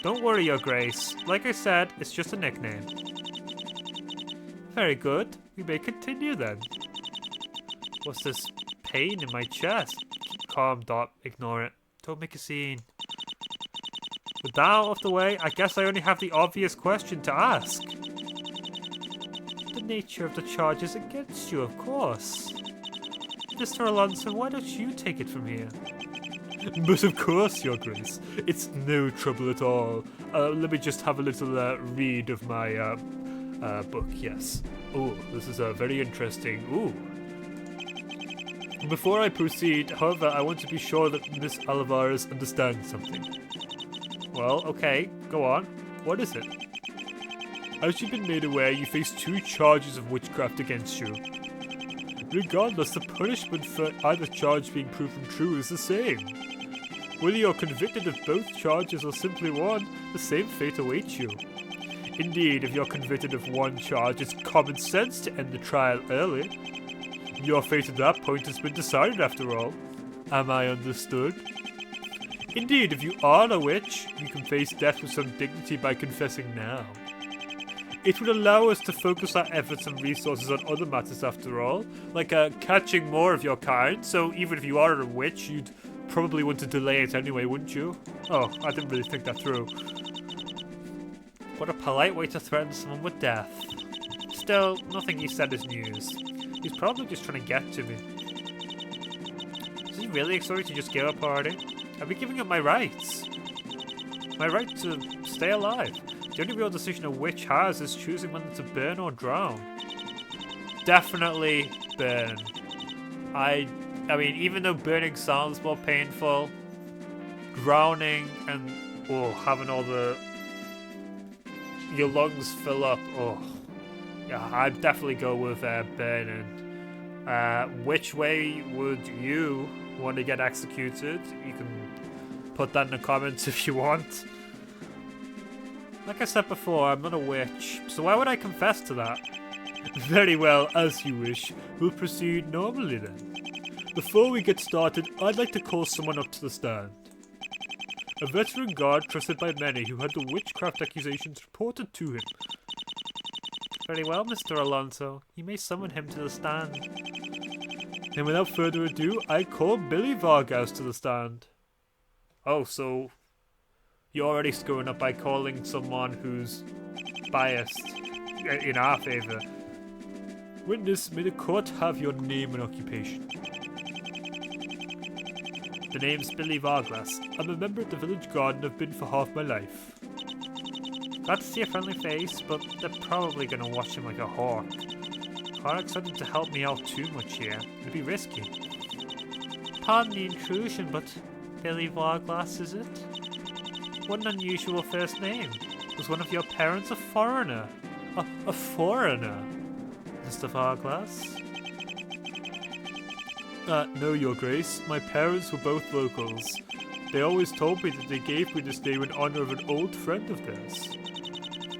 Don't worry, Your Grace. Like I said, it's just a nickname. Very good. We may continue then. What's this pain in my chest? Keep calm, Dot. Ignore it. Don't make a scene. With that out of the way, I guess I only have the obvious question to ask. The nature of the charges against you, of course. Mr. Alonso, why don't you take it from here? But of course, Your Grace. It's no trouble at all. Let me just have a little read of my book, yes. Oh, this is very interesting. Ooh. Before I proceed, however, I want to be sure that Miss Alvarez understands something. Well, okay, go on. What is it? As you've been made aware, you face 2 charges of witchcraft against you. Regardless, the punishment for either charge being proven true is the same. Whether you're convicted of both charges or simply one, the same fate awaits you. Indeed, if you're convicted of one charge, it's common sense to end the trial early. Your fate at that point has been decided after all. Am I understood? Indeed, if you are a witch, you can face death with some dignity by confessing now. It would allow us to focus our efforts and resources on other matters after all, like catching more of your kind, so even if you are a witch, you'd probably want to delay it anyway, wouldn't you? Oh, I didn't really think that through. What a polite way to threaten someone with death. Still, nothing he said is news. He's probably just trying to get to me. Is he really excited to just give up already? I'll be giving up my rights. My right to stay alive. The only real decision a witch has is choosing whether to burn or drown. Definitely burn. I mean, even though burning sounds more painful, drowning and having all your lungs fill up. Oh, yeah, I'd definitely go with burning. Which way would you want to get executed? You can put that in the comments if you want. Like I said before, I'm not a witch, so why would I confess to that? Very well, as you wish. We'll proceed normally then. Before we get started, I'd like to call someone up to the stand. A veteran guard trusted by many who had the witchcraft accusations reported to him. Very well, Mr. Alonso. You may summon him to the stand. And without further ado, I call Billy Vargas to the stand. Oh, so you're already screwing up by calling someone who's biased in our favour. Witness, may the court have your name and occupation. The name's Billy Vargas. I'm a member of the village guard and have been for half my life. Glad to see a friendly face, but they're probably going to watch him like a hawk. Can't expect them to help me out too much here. It'd be risky. Pardon the intrusion, but Billy Vargas, is it? What an unusual first name. Was one of your parents a foreigner? A foreigner? Mr. Vargas? No, Your Grace. My parents were both locals. They always told me that they gave me this name in honor of an old friend of theirs.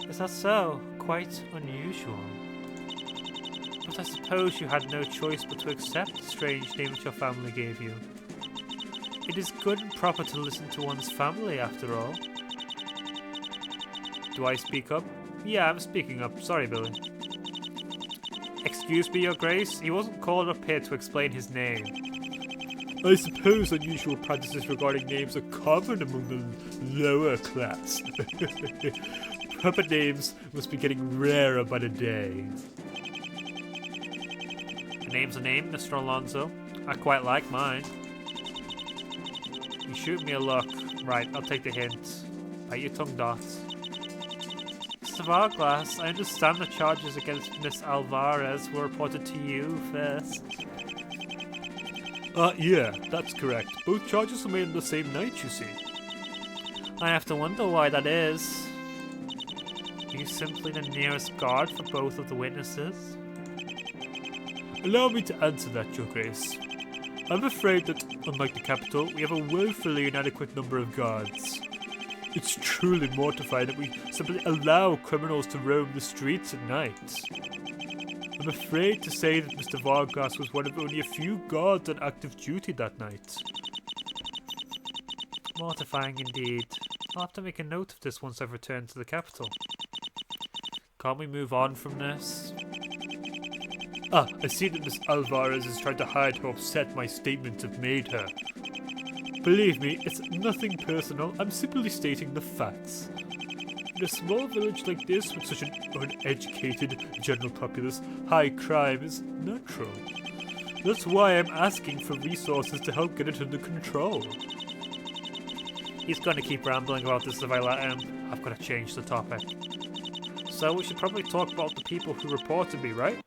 Is that so? Quite unusual. But I suppose you had no choice but to accept the strange name that your family gave you. It is good and proper to listen to one's family, after all. Do I speak up? Yeah, I'm speaking up. Sorry, Billy. Excuse me, Your Grace. He wasn't called up here to explain his name. I suppose unusual practices regarding names are common among the lower class. Proper names must be getting rarer by the day. A name's a name, Mr. Alonso. I quite like mine. You shoot me a look. Right, I'll take the hint. Bite your tongue, Dots. Mr. Varglass, I understand the charges against Miss Alvarez were reported to you first. Yeah, that's correct. Both charges were made on the same night, you see. I have to wonder why that is. Are you simply the nearest guard for both of the witnesses? Allow me to answer that, Your Grace. I'm afraid that, unlike the capital, we have a woefully inadequate number of guards. It's truly mortifying that we simply allow criminals to roam the streets at night. I'm afraid to say that Mr. Vargas was one of only a few guards on active duty that night. Mortifying indeed. I'll have to make a note of this once I've returned to the capital. Can't we move on from this? I see that Miss Alvarez is trying to hide how upset my statements have made her. Believe me, it's nothing personal. I'm simply stating the facts. In a small village like this, with such an uneducated general populace, high crime is natural. That's why I'm asking for resources to help get it under control. He's going to keep rambling about this if I let him. I've got to change the topic. So we should probably talk about the people who reported me, right?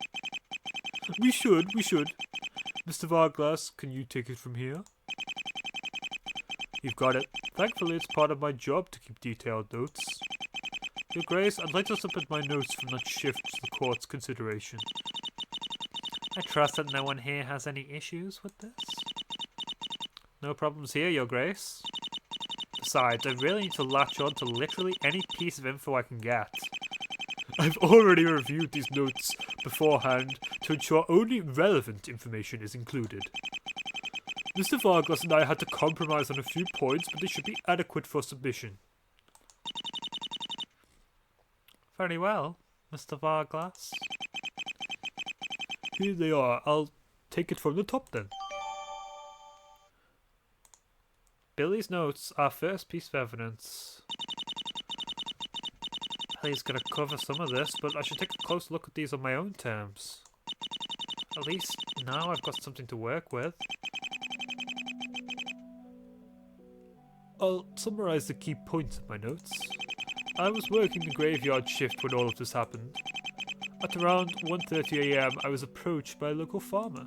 We should. Mr. Varglass, can you take it from here? You've got it. Thankfully, it's part of my job to keep detailed notes. Your Grace, I'd like to submit my notes from that shift to the court's consideration. I trust that no one here has any issues with this. No problems here, Your Grace. Besides, I really need to latch on to literally any piece of info I can get. I've already reviewed these notes beforehand to ensure only relevant information is included. Mr. Vargas and I had to compromise on a few points, but they should be adequate for submission. Very well, Mr. Vargas. Here they are. I'll take it from the top then. Billy's notes, our first piece of evidence. Billy's going to cover some of this, but I should take a close look at these on my own terms. At least now I've got something to work with. I'll summarise the key points of my notes. I was working the graveyard shift when all of this happened. At around 1:30 AM, I was approached by a local farmer.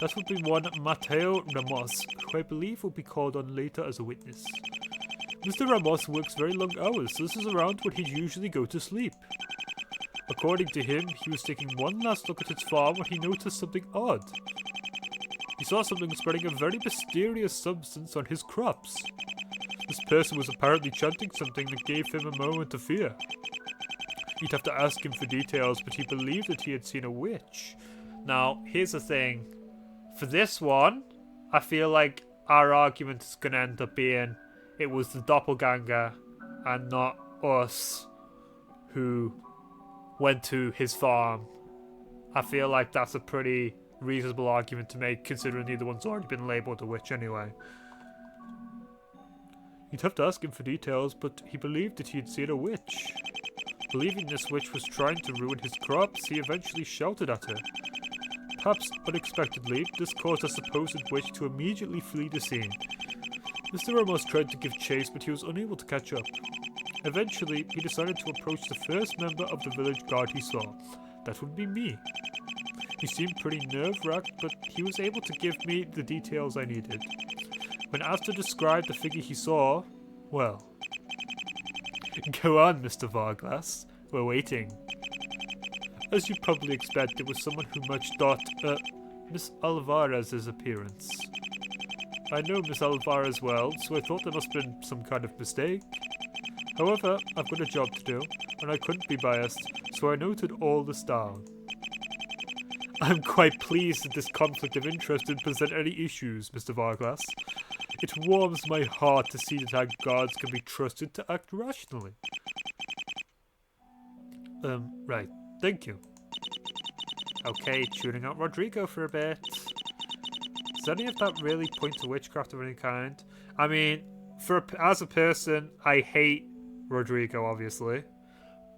That would be one Mateo Ramos, who I believe will be called on later as a witness. Mr. Ramos works very long hours, so this is around when he'd usually go to sleep. According to him, he was taking one last look at his farm when he noticed something odd. He saw something spreading a very mysterious substance on his crops. This person was apparently chanting something that gave him a moment of fear. You'd have to ask him for details, but he believed that he had seen a witch. Now, here's the thing. For this one, I feel like our argument is going to end up being it was the doppelganger and not us who went to his farm. I feel like that's a pretty reasonable argument to make, considering neither one's already been labelled a witch anyway. You'd have to ask him for details, but he believed that he had seen a witch. Believing this witch was trying to ruin his crops, he eventually shouted at her. Perhaps unexpectedly, this caused a supposed witch to immediately flee the scene. Mr. Ramos tried to give chase, but he was unable to catch up. Eventually, he decided to approach the first member of the village guard he saw. That would be me. He seemed pretty nerve-wracked, but he was able to give me the details I needed. When asked to describe the figure he saw, well... Go on, Mr. Vargas. We're waiting. As you'd probably expect, it was someone who matched Miss Alvarez's appearance. I know Miss Alvarez well, so I thought there must have been some kind of mistake. However, I've got a job to do, and I couldn't be biased, so I noted all this down. I'm quite pleased that this conflict of interest didn't present any issues, Mr. Vargas. It warms my heart to see that our guards can be trusted to act rationally. Right. Thank you. Okay, tuning out Rodrigo for a bit. Does any of that really point to witchcraft of any kind? I mean, as a person, I hate Rodrigo, obviously.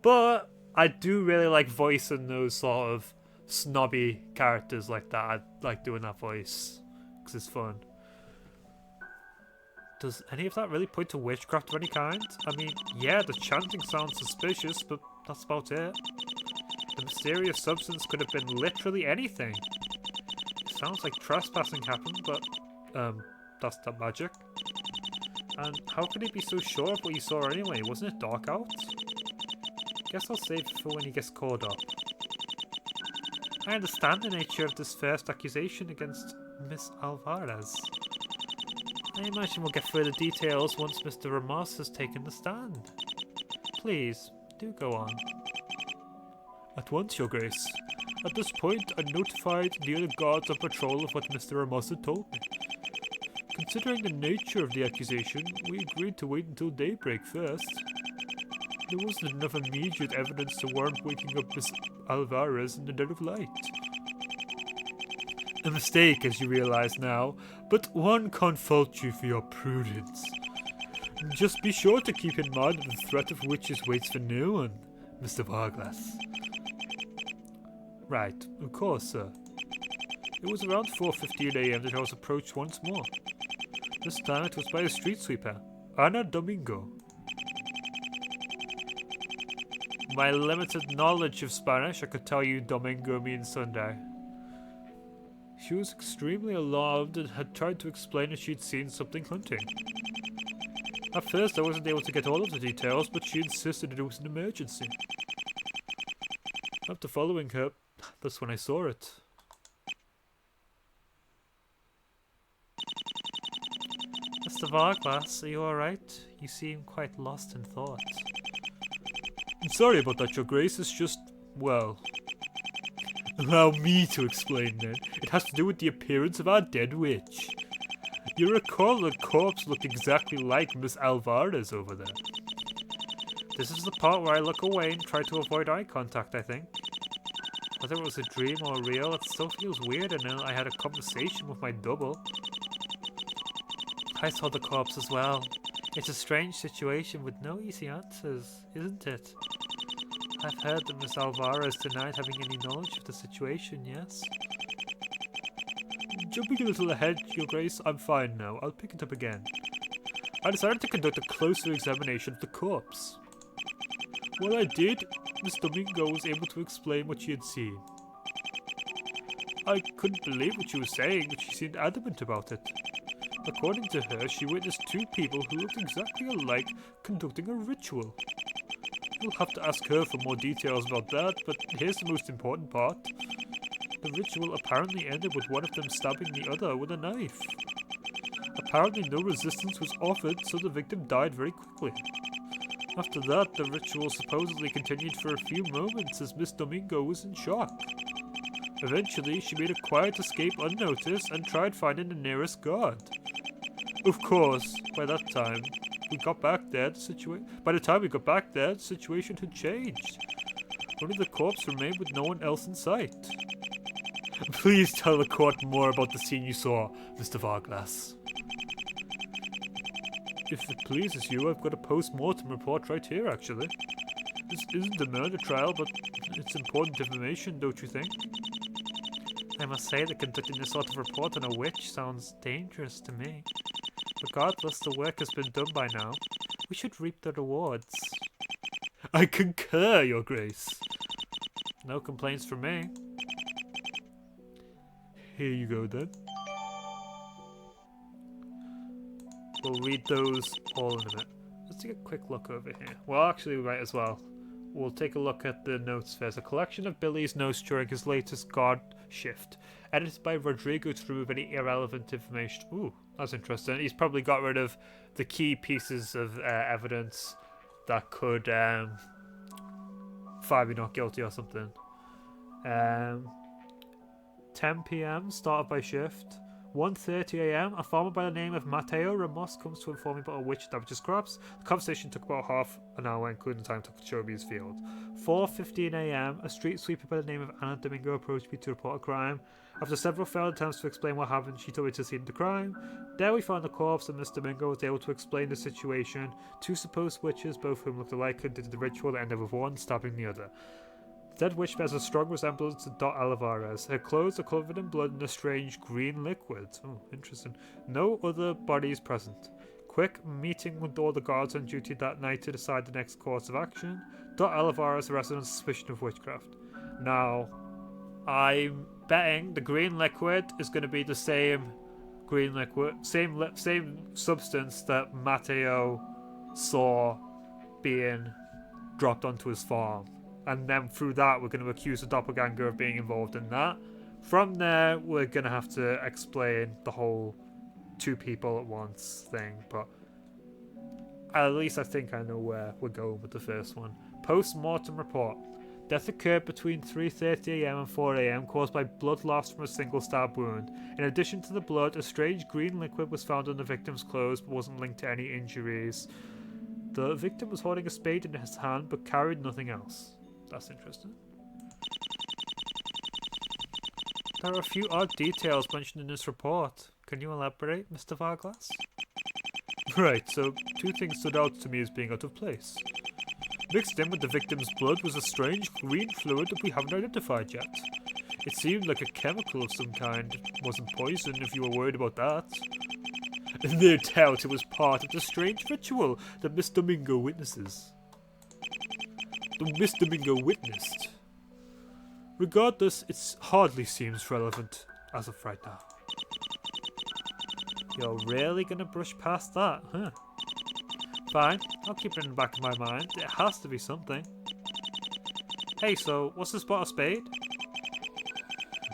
But I do really like voicing those sort of snobby characters like that. I like doing that voice, because it's fun. Does any of that really point to witchcraft of any kind? I mean, yeah, the chanting sounds suspicious, but that's about it. The mysterious substance could have been literally anything. It sounds like trespassing happened, but, that's not magic. And how could he be so sure of what he saw anyway? Wasn't it dark out? Guess I'll save it for when he gets called up. I understand the nature of this first accusation against Miss Alvarez. I imagine we'll get further details once Mr. Ramos has taken the stand. Please, do go on. At once, Your Grace. At this point, I notified the other guards on patrol of what Mr. Ramos had told me. Considering the nature of the accusation, we agreed to wait until daybreak first. There wasn't enough immediate evidence to warrant waking up Miss Alvarez in the dead of light. A mistake, as you realize now, but one can't fault you for your prudence. Just be sure to keep in mind that the threat of witches waits for no one, Mr. Vargas. Right, of course, sir. It was around 4:15 AM that I was approached once more. This time it was by a street sweeper, Ana Domingo. My limited knowledge of Spanish, I could tell you Domingo means Sunday. She was extremely alarmed and had tried to explain that she'd seen something hunting. At first I wasn't able to get all of the details, but she insisted that it was an emergency. After following her, that's when I saw it. Mr. Vargas, are you alright? You seem quite lost in thought. I'm sorry about that, Your Grace. It's just, well... Allow me to explain then. It has to do with the appearance of our dead witch. You recall the corpse looked exactly like Miss Alvarez over there. This is the part where I look away and try to avoid eye contact, I think. Whether it was a dream or real, it still feels weird and I had a conversation with my double. I saw the corpse as well. It's a strange situation with no easy answers, isn't it? I've heard that Miss Alvarez denied having any knowledge of the situation, yes? Jumping a little ahead, Your Grace, I'm fine now. I'll pick it up again. I decided to conduct a closer examination of the corpse. While I did, Miss Domingo was able to explain what she had seen. I couldn't believe what she was saying, but she seemed adamant about it. According to her, she witnessed two people who looked exactly alike conducting a ritual. You'll have to ask her for more details about that, but here's the most important part. The ritual apparently ended with one of them stabbing the other with a knife. Apparently no resistance was offered, so the victim died very quickly. After that, the ritual supposedly continued for a few moments as Miss Domingo was in shock. Eventually, she made a quiet escape unnoticed and tried finding the nearest guard. Of course, by the time we got back there, the situation had changed. Only the corpse remained with no one else in sight. Please tell the court more about the scene you saw, Mr. Vargas. If it pleases you, I've got a post-mortem report right here, actually. This isn't a murder trial, but it's important information, don't you think? I must say that conducting this sort of report on a witch sounds dangerous to me. Regardless, the work has been done by now. We should reap the rewards. I concur, Your Grace. No complaints from me. Here you go, then. We'll read those all in a minute. Let's take a quick look over here. Well, actually, we might as well. We'll take a look at the notes first. A collection of Billy's notes during his latest guard shift. Edited by Rodrigo to remove any irrelevant information. Ooh, that's interesting. He's probably got rid of the key pieces of evidence that could find me not guilty or something. 10 PM, started by shift. 1:30 AM, a farmer by the name of Mateo Ramos comes to inform me about a witch that damages crops. The conversation took about half an hour, including time to show me his field. 4:15 AM, a street sweeper by the name of Ana Domingo approached me to report a crime. After several failed attempts to explain what happened, she told me to see the crime. There we found the corpse, and Miss Domingo was able to explain the situation. Two supposed witches, both of whom looked alike, did the ritual that ended with one stabbing the other. The dead witch bears a strong resemblance to Dot Alvarez. Her clothes are covered in blood and a strange green liquid. Oh, interesting. No other bodies present. Quick meeting with all the guards on duty that night to decide the next course of action. Alvarez arrested on suspicion of witchcraft. Now, I'm betting the green liquid is going to be the same green liquid, same substance that Matteo saw being dropped onto his farm. And then through that, we're going to accuse the doppelganger of being involved in that. From there, we're going to have to explain the whole two people at once thing, but at least I think I know where we're going with the first one. Post-mortem report. Death occurred between 3:30 AM and 4 AM, caused by blood loss from a single stab wound. In addition to the blood, a strange green liquid was found on the victim's clothes but wasn't linked to any injuries. The victim was holding a spade in his hand but carried nothing else. That's interesting. There are a few odd details mentioned in this report. Can you elaborate, Mr. Varglass? Right, so two things stood out to me as being out of place. Mixed in with the victim's blood was a strange green fluid that we haven't identified yet. It seemed like a chemical of some kind. It wasn't poison if you were worried about that. No doubt it was part of the strange ritual that Miss Domingo witnesses. Miss Domingo witnessed. Regardless, it hardly seems relevant as of right now. You're really gonna brush past that, huh? Fine, I'll keep it in the back of my mind. It has to be something. Hey, so what's this spot of spade?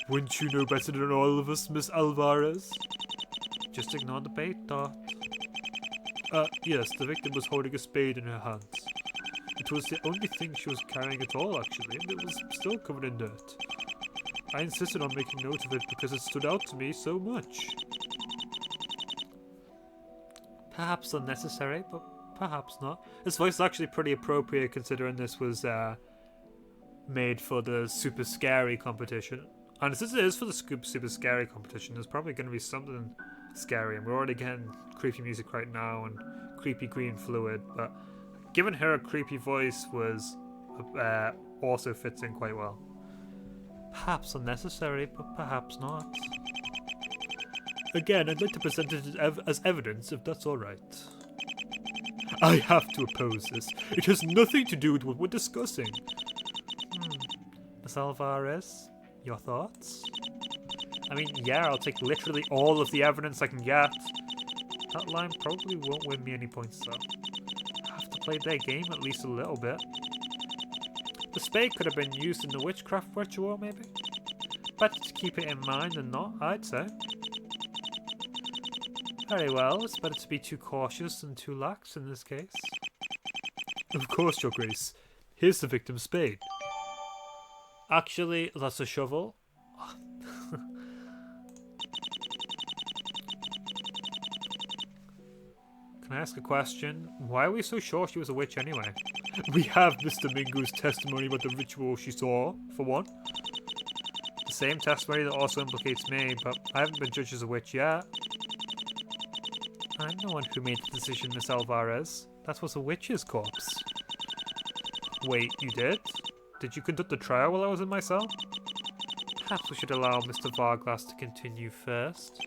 Wouldn't you know better than all of us, Miss Alvarez? Just ignore the bait, Dot. Yes, the victim was holding a spade in her hands. It was the only thing she was carrying at all, actually, and it was still covered in dirt. I insisted on making note of it because it stood out to me so much. Perhaps unnecessary, but perhaps not. This voice is actually pretty appropriate considering this was made for the Super Scary competition. And since it is for the Super Scary competition, there's probably going to be something scary. And we're already getting creepy music right now and creepy green fluid. But giving her a creepy voice was also fits in quite well. Perhaps unnecessary, but perhaps not. Again, I'd like to present it as evidence, if that's alright. I have to oppose this. It has nothing to do with what we're discussing. Miss Alvarez, your thoughts? I mean, yeah, I'll take literally all of the evidence I can get. That line probably won't win me any points, though. I have to play their game at least a little bit. The spade could have been used in the witchcraft ritual, maybe? Better to keep it in mind than not, I'd say. Very well, it's better to be too cautious than too lax in this case. Of course, Your Grace. Here's the victim's spade. Actually, that's a shovel. Can I ask a question? Why are we so sure she was a witch anyway? We have Miss Domingo's testimony about the ritual she saw, for one. The same testimony that also implicates me, but I haven't been judged as a witch yet. I'm the one who made the decision, Miss Alvarez. That was a witch's corpse. Wait, you did? Did you conduct the trial while I was in my cell? Perhaps we should allow Mr. Varglass to continue first.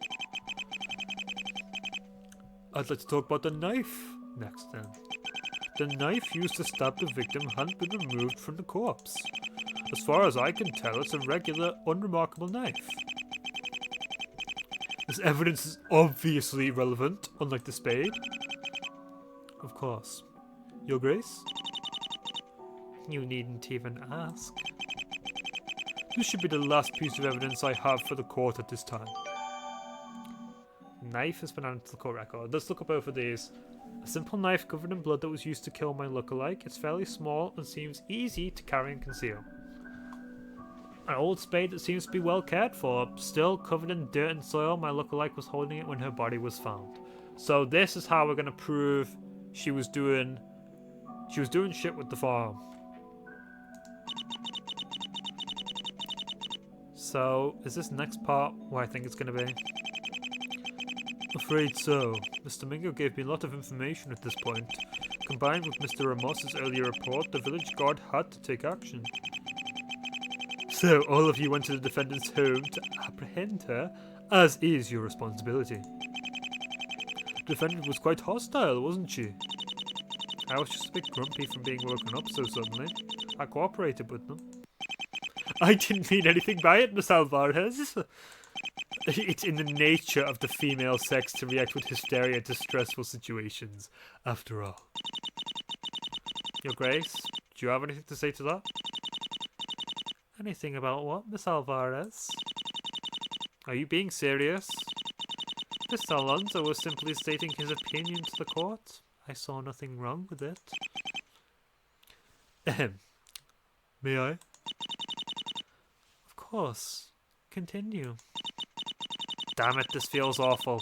I'd like to talk about the knife next then. The knife used to stab the victim hadn't been removed from the corpse. As far as I can tell, it's a regular, unremarkable knife. This evidence is obviously relevant, unlike the spade. Of course. Your Grace? You needn't even ask. This should be the last piece of evidence I have for the court at this time. Knife has been added to the court record. Let's look at both of these. A simple knife covered in blood that was used to kill my lookalike. It's fairly small and seems easy to carry and conceal. An old spade that seems to be well cared for. Still covered in dirt and soil, my lookalike was holding it when her body was found. So this is how we're going to prove she was doing shit with the farm. So, is this next part where I think it's going to be? Afraid so. Mr. Domingo gave me a lot of information at this point. Combined with Mr. Ramos's earlier report, the village guard had to take action. So, all of you went to the defendant's home to apprehend her, as is your responsibility. defendant was quite hostile, wasn't she? I was just a bit grumpy from being woken up so suddenly. I cooperated with them. I didn't mean anything by it, Miss Alvarez. It's in the nature of the female sex to react with hysteria to stressful situations, after all. Your Grace, do you have anything to say to that? Anything about what, Miss Alvarez? Are you being serious? Mr. Alonso was simply stating his opinion to the court. I saw nothing wrong with it. Ahem. May I? Of course. Continue. Damn it, this feels awful.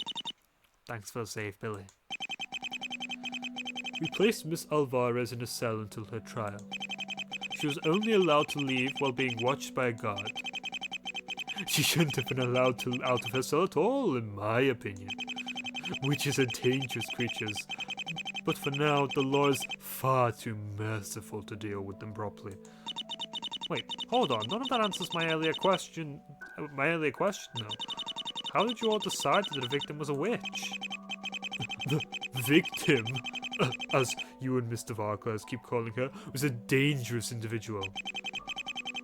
Thanks for the save, Billy. We placed Miss Alvarez in a cell until her trial. She was only allowed to leave while being watched by a guard. She shouldn't have been allowed out of her cell at all, in my opinion. Witches are dangerous creatures, but for now, the law is far too merciful to deal with them properly. Wait, hold on. None of that answers my earlier question. Though. How did you all decide that the victim was a witch? The victim, as you and Mr. Vargas keep calling her, was a dangerous individual.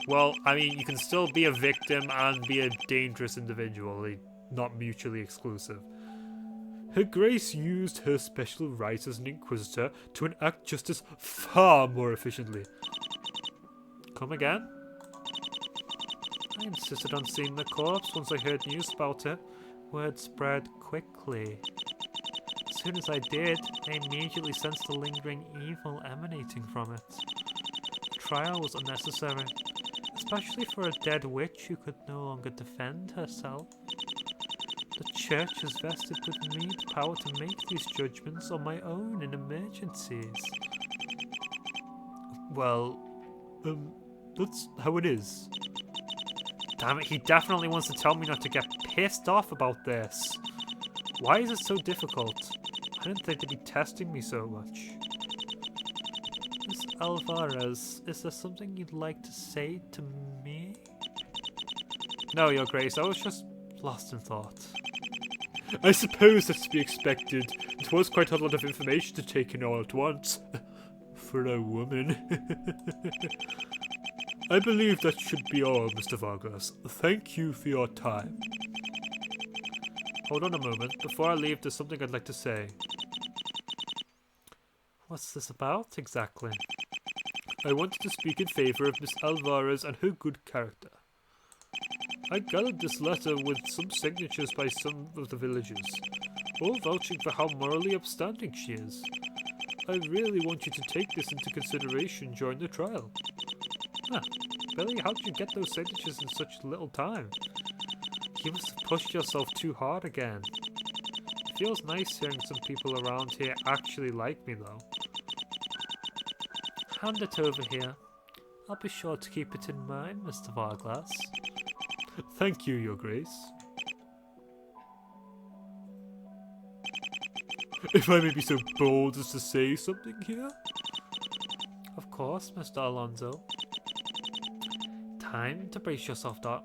Well, I mean, you can still be a victim and be a dangerous individual. They're not mutually exclusive. Her Grace used her special rights as an inquisitor to enact justice far more efficiently. Come again? I insisted on seeing the corpse once I heard news about it. Word spread quickly. As soon as I did, I immediately sensed the lingering evil emanating from it. The trial was unnecessary, especially for a dead witch who could no longer defend herself. The church has vested with me the power to make these judgments on my own in emergencies. Well, that's how it is. Damn it, he definitely wants to tell me not to get pissed off about this. Why is it so difficult? I didn't think they'd be testing me so much. Miss Alvarez, is there something you'd like to say to me? No, Your Grace, I was just lost in thought. I suppose that's to be expected. It was quite a lot of information to take in all at once. For a woman. I believe that should be all, Mr. Vargas. Thank you for your time. Hold on a moment. Before I leave, there's something I'd like to say. What's this about, exactly? I wanted to speak in favor of Miss Alvarez and her good character. I gathered this letter with some signatures by some of the villagers, all vouching for how morally upstanding she is. I really want you to take this into consideration during the trial. Huh. Billy, how did you get those signatures in such little time? You must have pushed yourself too hard again. It feels nice hearing some people around here actually like me, though. Hand it over here. I'll be sure to keep it in mind, Mr. Vargas. Thank you, Your Grace. If I may be so bold as to say something here? Of course, Mr. Alonso. Time to brace yourself, Doc.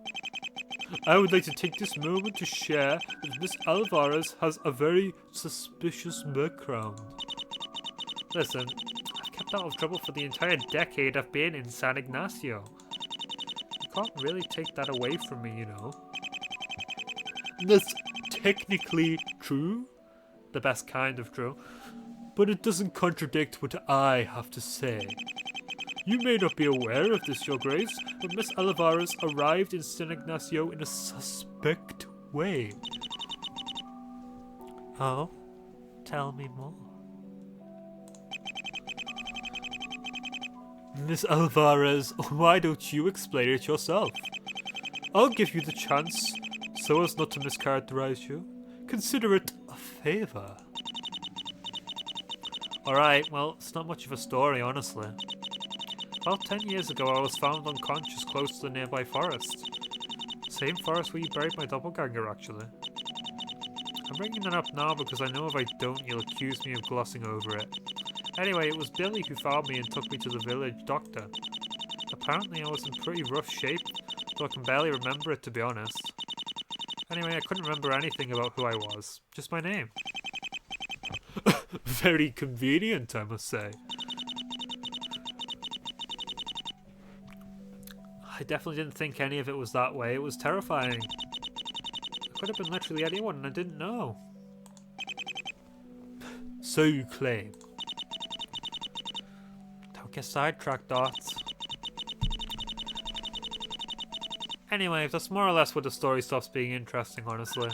I would like to take this moment to share that Miss Alvarez has a very suspicious background. Listen, I've kept out of trouble for the entire decade I've been in San Ignacio. You can't really take that away from me, you know. That's technically true. The best kind of true. But it doesn't contradict what I have to say. You may not be aware of this, Your Grace, but Miss Alvarez arrived in San Ignacio in a suspect way. Oh? Tell me more. Miss Alvarez, why don't you explain it yourself? I'll give you the chance, so as not to mischaracterize you. Consider it a favor. Alright, well, it's not much of a story, honestly. About 10 years ago, I was found unconscious close to the nearby forest. Same forest where you buried my doppelganger, actually. I'm bringing that up now because I know if I don't, you'll accuse me of glossing over it. Anyway, it was Billy who found me and took me to the village doctor. Apparently, I was in pretty rough shape, though I can barely remember it, to be honest. Anyway, I couldn't remember anything about who I was, just my name. Very convenient, I must say. I definitely didn't think any of it was that way. It was terrifying. It could have been literally anyone and I didn't know. So you claim. Don't get sidetracked, Dots. Anyway, that's more or less where the story stops being interesting, honestly.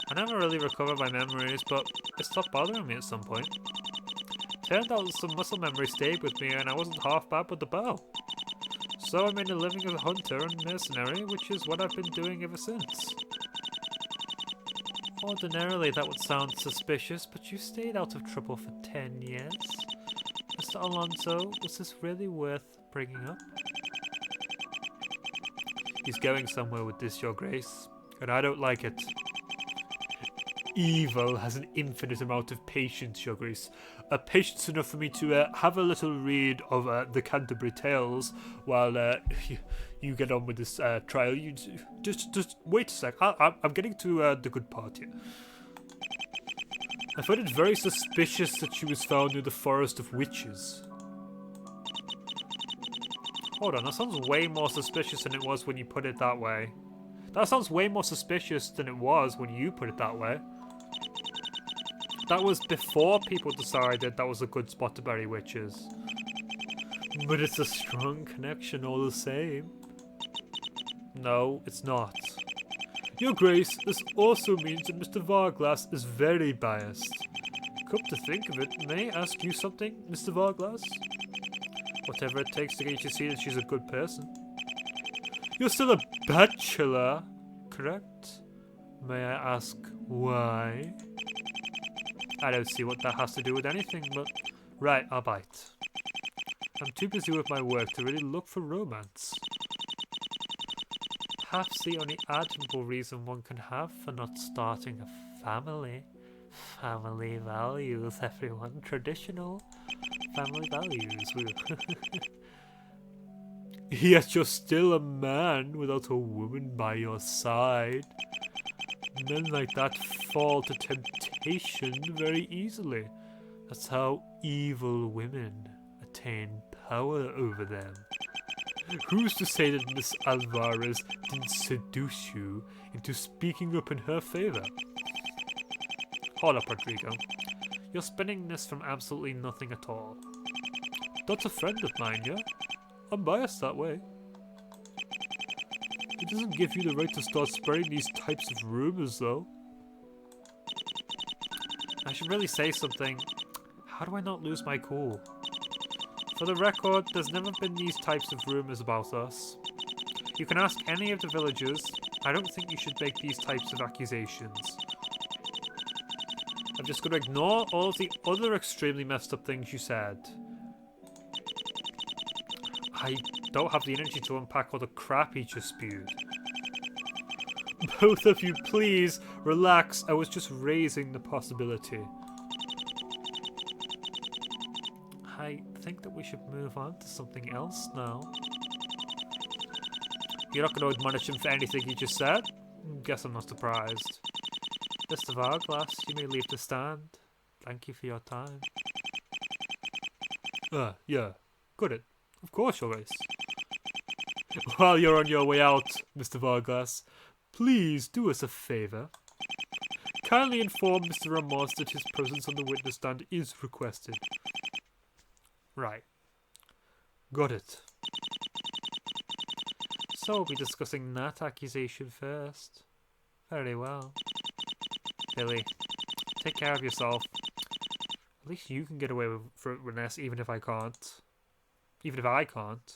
I never really recovered my memories, but it stopped bothering me at some point. Turned out some muscle memory stayed with me and I wasn't half bad with the bow. So I made a living as a hunter and mercenary, which is what I've been doing ever since. Ordinarily that would sound suspicious, but you stayed out of trouble for 10 years. Mr. Alonso, was this really worth bringing up? He's going somewhere with this, Your Grace, and I don't like it. Evil has an infinite amount of patience, Your Grace. Patience enough for me to have a little read of the Canterbury Tales while you get on with this trial. You just wait a sec. I'm getting to the good part here. I find it very suspicious that she was found near the Forest of Witches. Hold on, that sounds way more suspicious than it was when you put it that way. That sounds way more suspicious than it was when you put it that way. That was before people decided that was a good spot to bury witches. But it's a strong connection all the same. No, it's not. Your Grace, this also means that Mr. Varglass is very biased. Come to think of it, may I ask you something, Mr. Varglass? Whatever it takes to get you to see that she's a good person. You're still a bachelor, correct? May I ask why? I don't see what that has to do with anything, but... Right, I'll bite. I'm too busy with my work to really look for romance. Perhaps the only admirable reason one can have for not starting a family. Family values, everyone. Traditional family values. Yet you're still a man without a woman by your side. Men like that fall to temptation very easily. That's how evil women attain power over them. Who's to say that Miss Alvarez didn't seduce you into speaking up in her favor? Hold up, Rodrigo. You're spinning this from absolutely nothing at all. That's a friend of mine, yeah? I'm biased that way. It doesn't give you the right to start spreading these types of rumors, though. I should really say something. How do I not lose my cool? For the record, there's never been these types of rumors about us. You can ask any of the villagers. I don't think you should make these types of accusations. I'm just going to ignore all of the other extremely messed up things you said. I don't have the energy to unpack all the crap he just spewed. Both of you, please, relax. I was just raising the possibility. I think that we should move on to something else now. You're not going to admonish him for anything he just said? Guess I'm not surprised. Mr. Varglass, you may leave the stand. Thank you for your time. Yeah. Got it. Of course, Your Grace. While you're on your way out, Mr. Varglass, please do us a favour. Kindly inform Mr. Ramos that his presence on the witness stand is requested. Right. Got it. So we'll be discussing that accusation first. Very well. Billy, take care of yourself. At least you can get away with this, even if I can't. Even if I can't.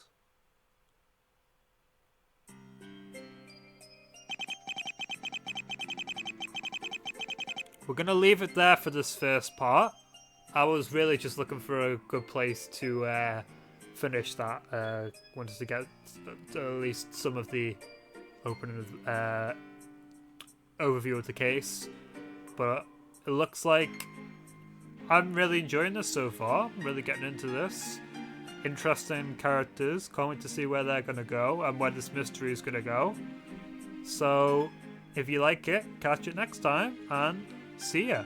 We're gonna leave it there for this first part. I was really just looking for a good place to finish that. Wanted to get at least some of the opening overview of the case. But it looks like I'm really enjoying this so far. I'm really getting into this. Interesting characters. Can't wait to see where they're going to go and where this mystery is going to go. So, if you like it, catch it next time and see ya.